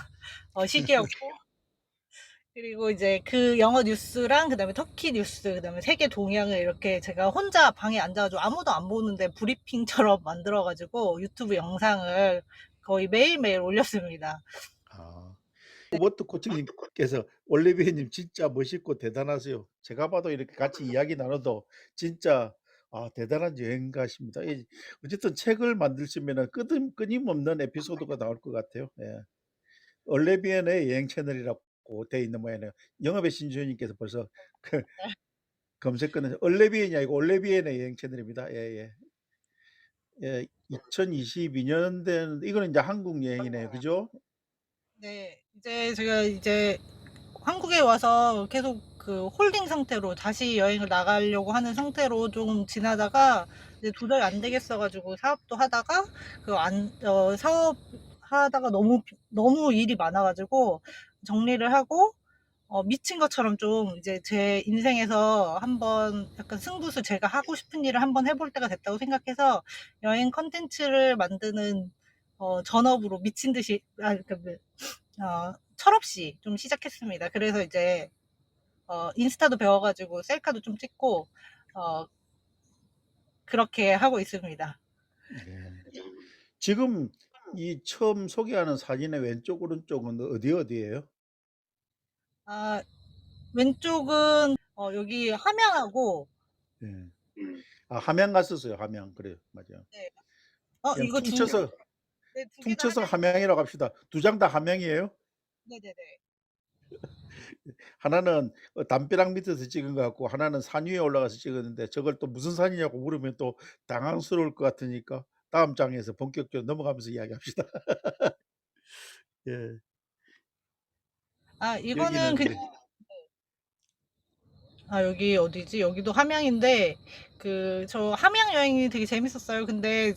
시기였고, 그리고 이제 그 영어 뉴스랑 그다음에 터키 뉴스, 그다음에 세계 동향을 이렇게 제가 혼자 방에 앉아가지고 아무도 안 보는데 브리핑처럼 만들어가지고 유튜브 영상을 거의 매일매일 올렸습니다. 아. 로버트 코치님께서 "올리비아님 진짜 멋있고 대단하세요. 제가 봐도 이렇게 같이 이야기 나눠도 진짜 대단한 여행가십니다." 어쨌든 책을 만드시면은 끊임없는 에피소드가 나올 것 같아요. 예. 올리비안의 여행 채널이라고 돼 있는 모양이네요. 영업의 신주님께서 벌써 그 검색어는 올리비안이 아니고 올리비안의 여행 채널입니다. 예예. 예. 2022년 된 이거는 이제 한국 여행이네요. 그죠? 네, 이제 제가 이제 한국에 와서 계속 그 홀딩 상태로 다시 여행을 나가려고 하는 상태로 좀 지나다가 이제 도저히 안 되겠어가지고 사업도 하다가 사업 하다가 너무 일이 많아가지고 정리를 하고 미친 것처럼 좀 이제 제 인생에서 한번 약간 승부수 제가 하고 싶은 일을 한번 해볼 때가 됐다고 생각해서 여행 컨텐츠를 만드는 전업으로 미친 듯이 철없이 좀 시작했습니다. 그래서 이제 인스타도 배워가지고 셀카도 좀 찍고 어, 그렇게 하고 있습니다. 예. 지금 이 처음 소개하는 사진의 왼쪽 오른쪽은 어디예요? 아, 왼쪽은 여기 함양하고 예. 음. 아, 함양 갔었어요. 함양. 그래요. 맞아요. 네. 그냥 이거 네, 두 개 다 퉁쳐서 함양. 함양이라고 합시다. 두 장 다 함양이에요? 네네네. 하나는 담벼락 밑에서 찍은 것 같고 하나는 산 위에 올라가서 찍었는데 저걸 또 무슨 산이냐고 물으면 또 당황스러울 것 같으니까 다음 장에서 본격적으로 넘어가면서 이야기합시다. 예. 이거는 여기는 그냥, 여기 어디지? 여기도 함양인데, 저 함양 여행이 되게 재밌었어요. 근데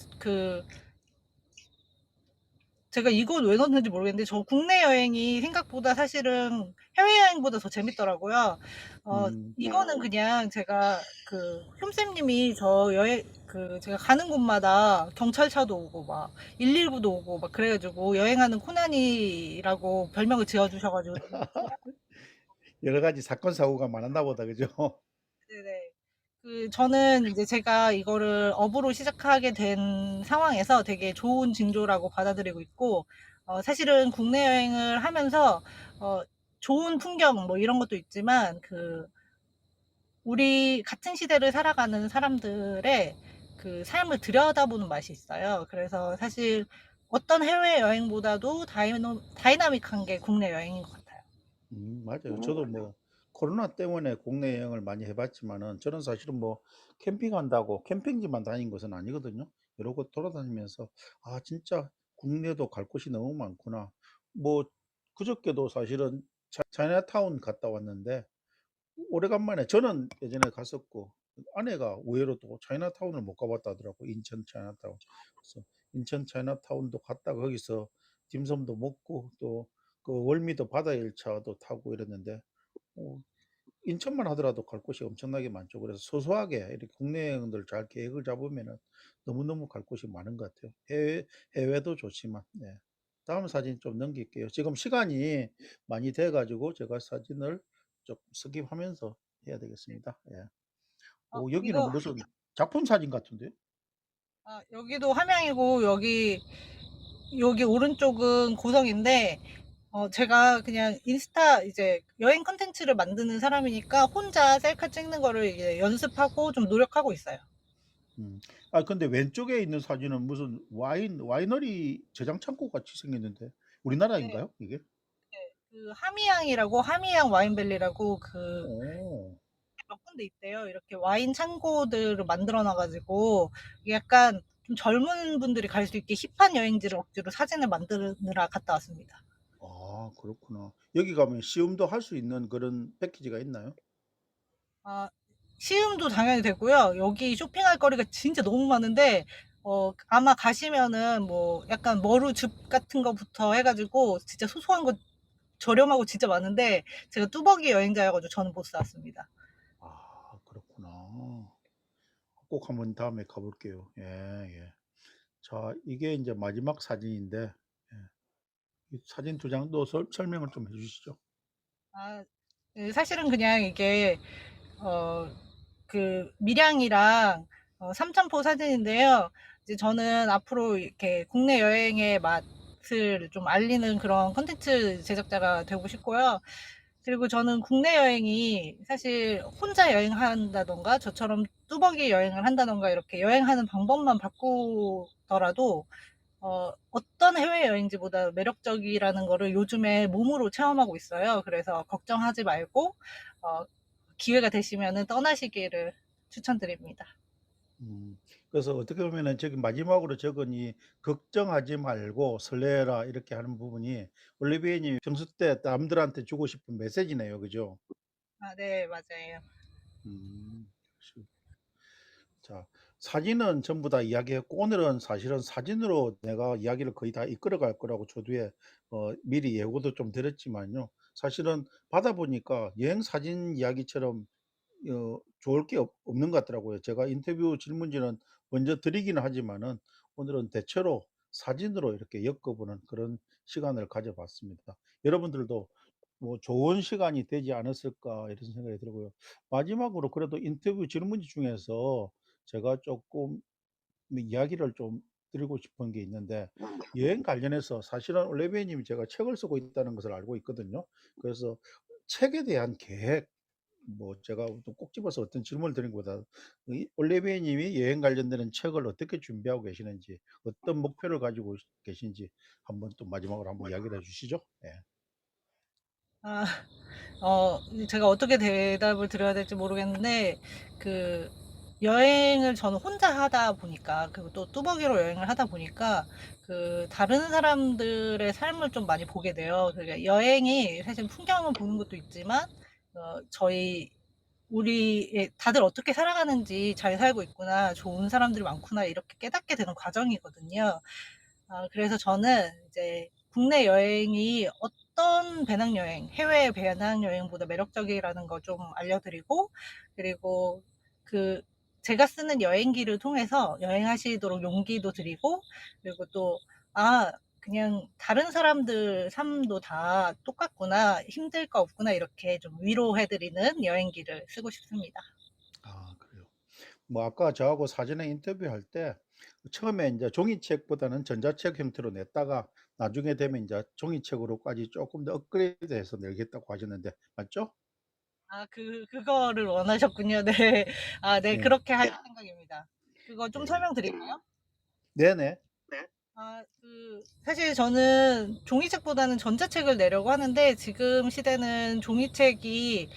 제가 이건 왜 넣었는지 모르겠는데, 저 국내 여행이 생각보다 사실은 해외여행보다 더 재밌더라고요. 이거는 그냥 제가 욤쌤님이 저 제가 가는 곳마다 경찰차도 오고, 막, 119도 오고, 막 그래가지고, 여행하는 코난이라고 별명을 지어주셔가지고, 여러 가지 사건 사고가 많았나 보다. 그죠? 네네. 저는 이제 제가 이거를 업으로 시작하게 된 상황에서 되게 좋은 징조라고 받아들이고 있고, 사실은 국내 여행을 하면서, 어, 좋은 풍경 뭐 이런 것도 있지만, 우리 같은 시대를 살아가는 사람들의 삶을 들여다보는 맛이 있어요. 그래서 사실 어떤 해외 여행보다도 다이나믹한 게 국내 여행인 것 같아요. 맞아요. 저도 뭐 코로나 때문에 국내 여행을 많이 해봤지만은 저는 사실은 뭐 캠핑한다고 캠핑지만 다닌 것은 아니거든요. 여러 곳 돌아다니면서 아, 진짜 국내도 갈 곳이 너무 많구나. 뭐 그저께도 사실은 차이나타운 갔다 왔는데 오래간만에 저는 예전에 갔었고 아내가 의외로 또 차이나타운을 못 가봤다 하더라고. 인천 차이나타운. 그래서 인천 차이나타운도 갔다가 거기서 딤섬도 먹고 또 그 월미도 바다 열차도 타고 이랬는데 어, 인천만 하더라도 갈 곳이 엄청나게 많죠. 그래서 소소하게 이렇게 국내 여행들 잘 계획을 잡으면은 너무너무 갈 곳이 많은 것 같아요. 해외도 좋지만. 네. 다음 사진 좀 넘길게요. 지금 시간이 많이 돼가지고 제가 사진을 좀 스킵하면서 해야 되겠습니다. 예. 여기는 이거, 무슨 작품 사진 같은데요? 여기도 함양이고, 여기 오른쪽은 고성인데, 제가 그냥 인스타 이제 여행 컨텐츠를 만드는 사람이니까 혼자 셀카 찍는 거를 이제 연습하고 좀 노력하고 있어요. 음. 근데 왼쪽에 있는 사진은 무슨 와이너리 저장 창고 같이 생겼는데 네, 우리나라인가요? 이게? 함양이라고 함양 와인밸리라고 오. 몇 군데 있대요. 이렇게 와인 창고들을 만들어 놔가지고 이게 약간 좀 젊은 분들이 갈 수 있게 힙한 여행지를 억지로 사진을 만드느라 갔다 왔습니다. 아, 그렇구나. 여기 가면 시음도 할 수 있는 그런 패키지가 있나요? 아, 시음도 당연히 되고요. 여기 쇼핑할 거리가 진짜 너무 많은데, 아마 가시면은 뭐 약간 머루즙 같은 거부터 해가지고 진짜 소소한 거 저렴하고 진짜 많은데, 제가 뚜벅이 여행자여가지고 저는 못 사왔습니다. 아, 그렇구나. 꼭 한번 다음에 가볼게요. 예, 예. 자, 이게 이제 마지막 사진인데, 예. 이 사진 두 장도 설명을 좀 해주시죠. 아, 사실은 그냥 이게, 어, 밀양이랑 삼천포 사진인데요. 이제 저는 앞으로 이렇게 국내 여행의 맛을 좀 알리는 그런 컨텐츠 제작자가 되고 싶고요. 그리고 저는 국내 여행이 사실 혼자 여행한다던가 저처럼 뚜벅이 여행을 한다던가 이렇게 여행하는 방법만 바꾸더라도 어떤 해외여행지보다 매력적이라는 거를 요즘에 몸으로 체험하고 있어요. 그래서 걱정하지 말고, 어, 기회가 되시면은 떠나시기를 추천드립니다. 음, 그래서 어떻게 보면은 저기 마지막으로 적은 이 걱정하지 말고 설레라 이렇게 하는 부분이 올리비에님 평소 때 남들한테 주고 싶은 메시지네요. 그죠? 네, 맞아요. 음, 자, 사진은 전부 다 이야기했고 오늘은 사실은 사진으로 내가 이야기를 거의 다 이끌어 갈 거라고 초두에 미리 예고도 좀 드렸지만요. 사실은 받아 보니까 여행 사진 이야기처럼 좋을 게 없는 것 같더라고요. 제가 인터뷰 질문지는 먼저 드리기는 하지만은 오늘은 대체로 사진으로 이렇게 엮어보는 그런 시간을 가져봤습니다. 여러분들도 뭐 좋은 시간이 되지 않았을까 이런 생각이 들고요. 마지막으로 그래도 인터뷰 질문지 중에서 제가 조금 이야기를 좀 드리고 싶은 게 있는데 여행 관련해서 사실은 올리비아님이 제가 책을 쓰고 있다는 것을 알고 있거든요. 그래서 책에 대한 계획 뭐 제가 또 꼭 집어서 어떤 질문을 드린 것보다 이 올리비아님이 여행 관련되는 책을 어떻게 준비하고 계시는지 어떤 목표를 가지고 계신지 한번 또 마지막으로 한번 이야기를 해 주시죠. 예. 아. 제가 어떻게 대답을 드려야 될지 모르겠는데, 그, 여행을 저는 혼자 하다 보니까, 그리고 또 뚜벅이로 여행을 하다 보니까, 다른 사람들의 삶을 좀 많이 보게 돼요. 그러니까 여행이 사실 풍경을 보는 것도 있지만, 우리, 다들 어떻게 살아가는지 잘 살고 있구나, 좋은 사람들이 많구나, 이렇게 깨닫게 되는 과정이거든요. 그래서 저는 이제 국내 여행이 어떤 배낭여행, 해외 배낭여행보다 매력적이라는 거 좀 알려드리고, 그리고 그 제가 쓰는 여행기를 통해서 여행하시도록 용기도 드리고, 그리고 또, 아, 그냥 다른 사람들 삶도 다 똑같구나, 힘들 거 없구나, 이렇게 좀 위로해드리는 여행기를 쓰고 싶습니다. 아 그래요. 뭐 아까 저하고 사전에 인터뷰할 때 처음에 인제 종이책보다는 전자책 형태로 냈다가 나중에 되면 인제 종이책으로까지 쪼끔 더 업그레이드해서 내겠다고 하셨는데 맞죠? 그거를 원하셨군요. 네. 네. 예. 그렇게 할 생각입니다. 그거 좀 예. 설명드릴까요? 네네. 사실 저는 종이책보다는 전자책을 내려고 하는데, 지금 시대는 종이책이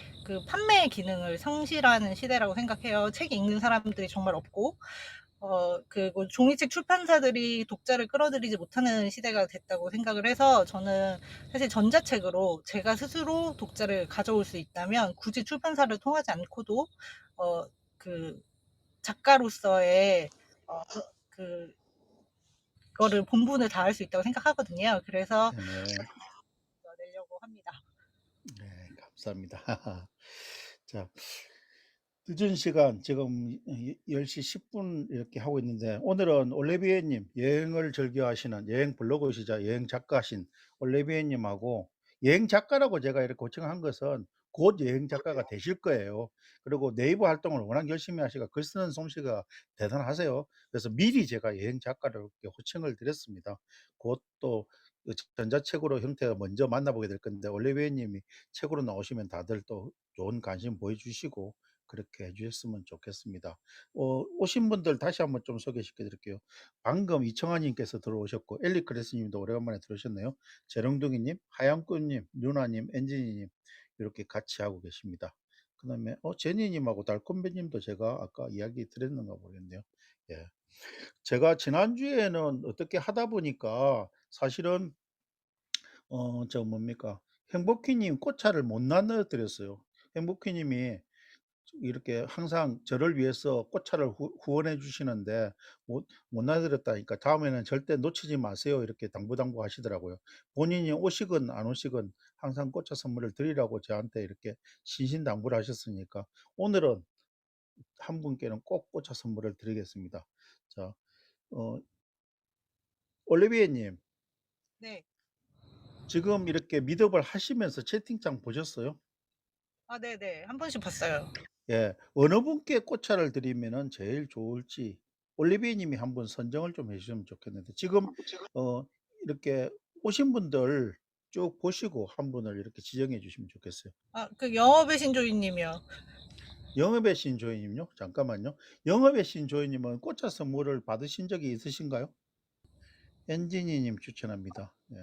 판매 기능을 상실하는 시대라고 생각해요. 책 읽는 사람들이 정말 없고, 그리고 종이책 출판사들이 독자를 끌어들이지 못하는 시대가 됐다고 생각을 해서, 저는 사실 전자책으로 제가 스스로 독자를 가져올 수 있다면 굳이 출판사를 통하지 않고도 어, 그 작가로서의 어, 그 그거를 본분을 다할 수 있다고 생각하거든요. 그래서 네네. 내려고 합니다. 네 감사합니다. 자 늦은 시간 지금 10시 10분 이렇게 하고 있는데 오늘은 올리비에 님 여행을 즐겨 하시는 여행 블로거시자 여행 작가신 올리비에 님하고 여행 작가라고 제가 이렇게 호칭한 것은 곧 여행 작가가 되실 거예요. 그리고 네이버 활동을 워낙 열심히 하시고 글 쓰는 솜씨가 대단하세요. 그래서 미리 제가 여행 작가로 이렇게 호칭을 드렸습니다. 곧 또 전자책으로 형태가 먼저 만나보게 될 건데 올리비에 님이 책으로 나오시면 다들 또 좋은 관심 보여주시고 그렇게 해 주셨으면 좋겠습니다. 오신 분들 다시 한번 좀 소개시켜 드릴게요. 방금 이청아 님께서 들어오셨고 엘리크레스 님도 오래간만에 들어오셨네요. 재롱둥이 님, 하얀꽃 님, 누나 님, 엔지니 님 이렇게 같이 하고 계십니다. 그다음에 제니 님하고 달콤배 님도 제가 아까 이야기 드렸는가 모르겠네요. 예. 제가 지난주에는 어떻게 하다 보니까 사실은 저 뭡니까? 행복희 님 꽃차를 못 나눠 드렸어요. 행복희 님이 이렇게 항상 저를 위해서 꽃차를 후원해 주시는데 못 나드렸다니까 "다음에는 절대 놓치지 마세요." 이렇게 당부하시더라고요. 본인이 오시건 안 오시건 항상 꽃차 선물을 드리라고 저한테 이렇게 신신당부를 하셨으니까 오늘은 한 분께는 꼭 꽃차 선물을 드리겠습니다. 자, 어 올리비에 님 네. 지금 이렇게 미드업 하시면서 채팅창 보셨어요? 네네. 한 번씩 봤어요. 예. 어느 분께 꽃차를 드리면은 제일 좋을지 올리비에 님이 한번 선정을 좀 해 주시면 좋겠는데 지금 어 이렇게 오신 분들 쭉 보시고 한 분을 이렇게 지정해 주시면 좋겠어요. 영업의 신조이님이요. 영업의 신 조이님요? 잠깐만요. 영업의 신 조이님은 꽃차 선물을 받으신 적이 있으신가요? 엔지니 님 추천합니다. 예.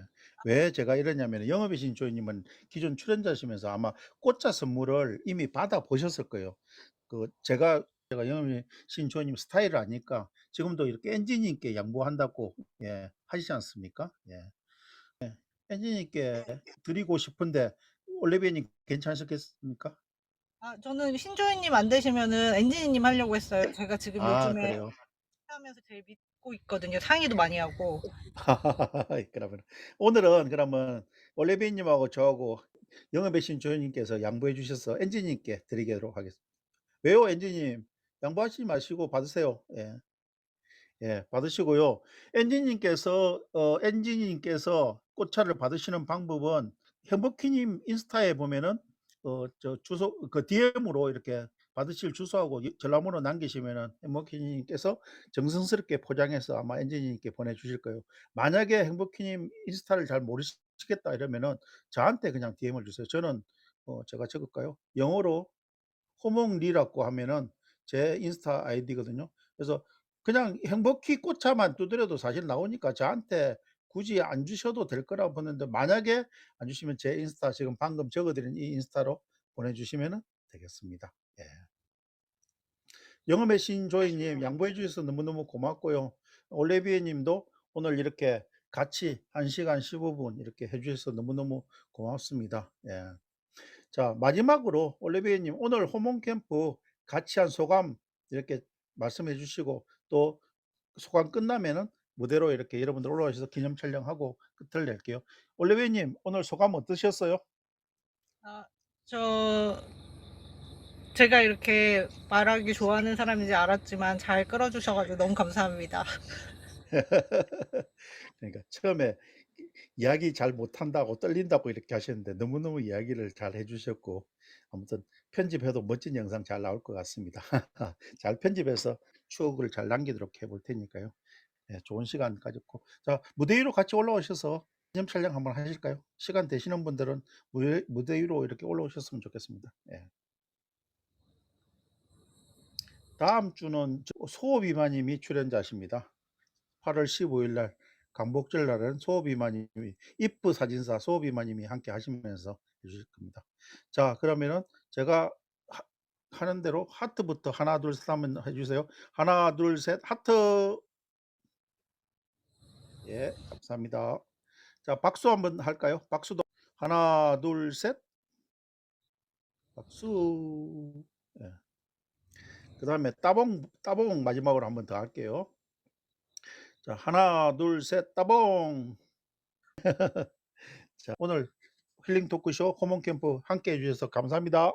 왜 제가 이러냐면은 영업의 신 조이님은 기존 출연자시면서 아마 꽃차 선물을 이미 받아 보셨을 거예요. 제가 영업의 신 조이님 스타일을 아니까 지금도 이렇게 엔지니께 양보한다고 예 하시지 않습니까? 예. 엔지니께 드리고 싶은데 올리비아 님 괜찮으시겠습니까? 저는 신조이님 안 되시면은 엔지니님 하려고 했어요. 제가 지금 아 요즘에 그래요? 하면서 제일 믿고 있거든요. 상의도 많이 하고. 그러면 오늘은 그러면 올리비아 님하고 저하고 영업의 신 조이님께서 양보해 주셔서 엔지니께 드리도록 하겠습니다. 왜요 엔지님? 양보하시지 마시고 받으세요. 예. 예. 받으시고요. 엔지니님께서 꽃차를 받으시는 방법은 행복희님 인스타에 보면은 저 주소 그 DM으로 이렇게 받으실 주소하고 전화번호 남기시면은 행복희님께서 정성스럽게 포장해서 아마 엔지니어님께 보내주실 거예요. 만약에 행복희님 인스타를 잘 모르시겠다 이러면은 저한테 그냥 DM을 주세요. 저는 제가 적을까요? 영어로 호몽리라고 하면은 제 인스타 아이디거든요. 그래서 그냥 행복히 꽃차만 두드려도 사실 나오니까 저한테 굳이 안 주셔도 될 거라고 보는데, 만약에 안 주시면 제 인스타 지금 방금 적어 드린 이 인스타로 보내주시면 되겠습니다. 예. 영업의 신조이님 양보해 주셔서 너무너무 고맙고요. 올레비에 님도 오늘 이렇게 같이 1시간 15분 이렇게 해 주셔서 너무너무 고맙습니다. 예. 자, 마지막으로 올리비에님 오늘 호몬 캠프 같이 한 소감 이렇게 말씀해 주시고, 또 소감 끝나면은 무대로 이렇게 여러분들 올라오셔서 기념 촬영하고 끝을 낼게요. 올리비에님 오늘 소감 어떠셨어요? 아, 제가 이렇게 말하기 좋아하는 사람인지 알았지만 잘 끌어주셔가지고 너무 감사합니다. 그러니까 처음에 이야기 잘 못한다고 떨린다고 이렇게 하셨는데 너무너무 이야기를 잘 해주셨고, 아무튼 편집해도 멋진 영상 잘 나올 것 같습니다. 잘 편집해서 추억을 잘 남기도록 해볼 테니까요. 예, 좋은 시간 가졌고, 자, 무대 위로 같이 올라오셔서 기념 촬영 한번 하실까요? 시간 되시는 분들은 무대 위로 이렇게 올라오셨으면 좋겠습니다. 예. 다음 주는 소호비마님이 출연자십니다. 8월 15일 날 광복절 날은 소호비마님이 이프 사진사 소호비마님이 함께 하시면서 해주실 겁니다. 자, 그러면은 제가 하는 대로 하트부터 하나 둘 셋 한번 해주세요. 하나 둘 셋 하트. 예, 감사합니다. 자, 박수 한번 할까요? 박수도 하나 둘 셋 박수. 예. 그 다음에 따봉 마지막으로 한번 더 할게요. 자, 하나 둘 셋 따봉. 자, 오늘 힐링 토크쇼 호몬 캠프 함께 해주셔서 감사합니다.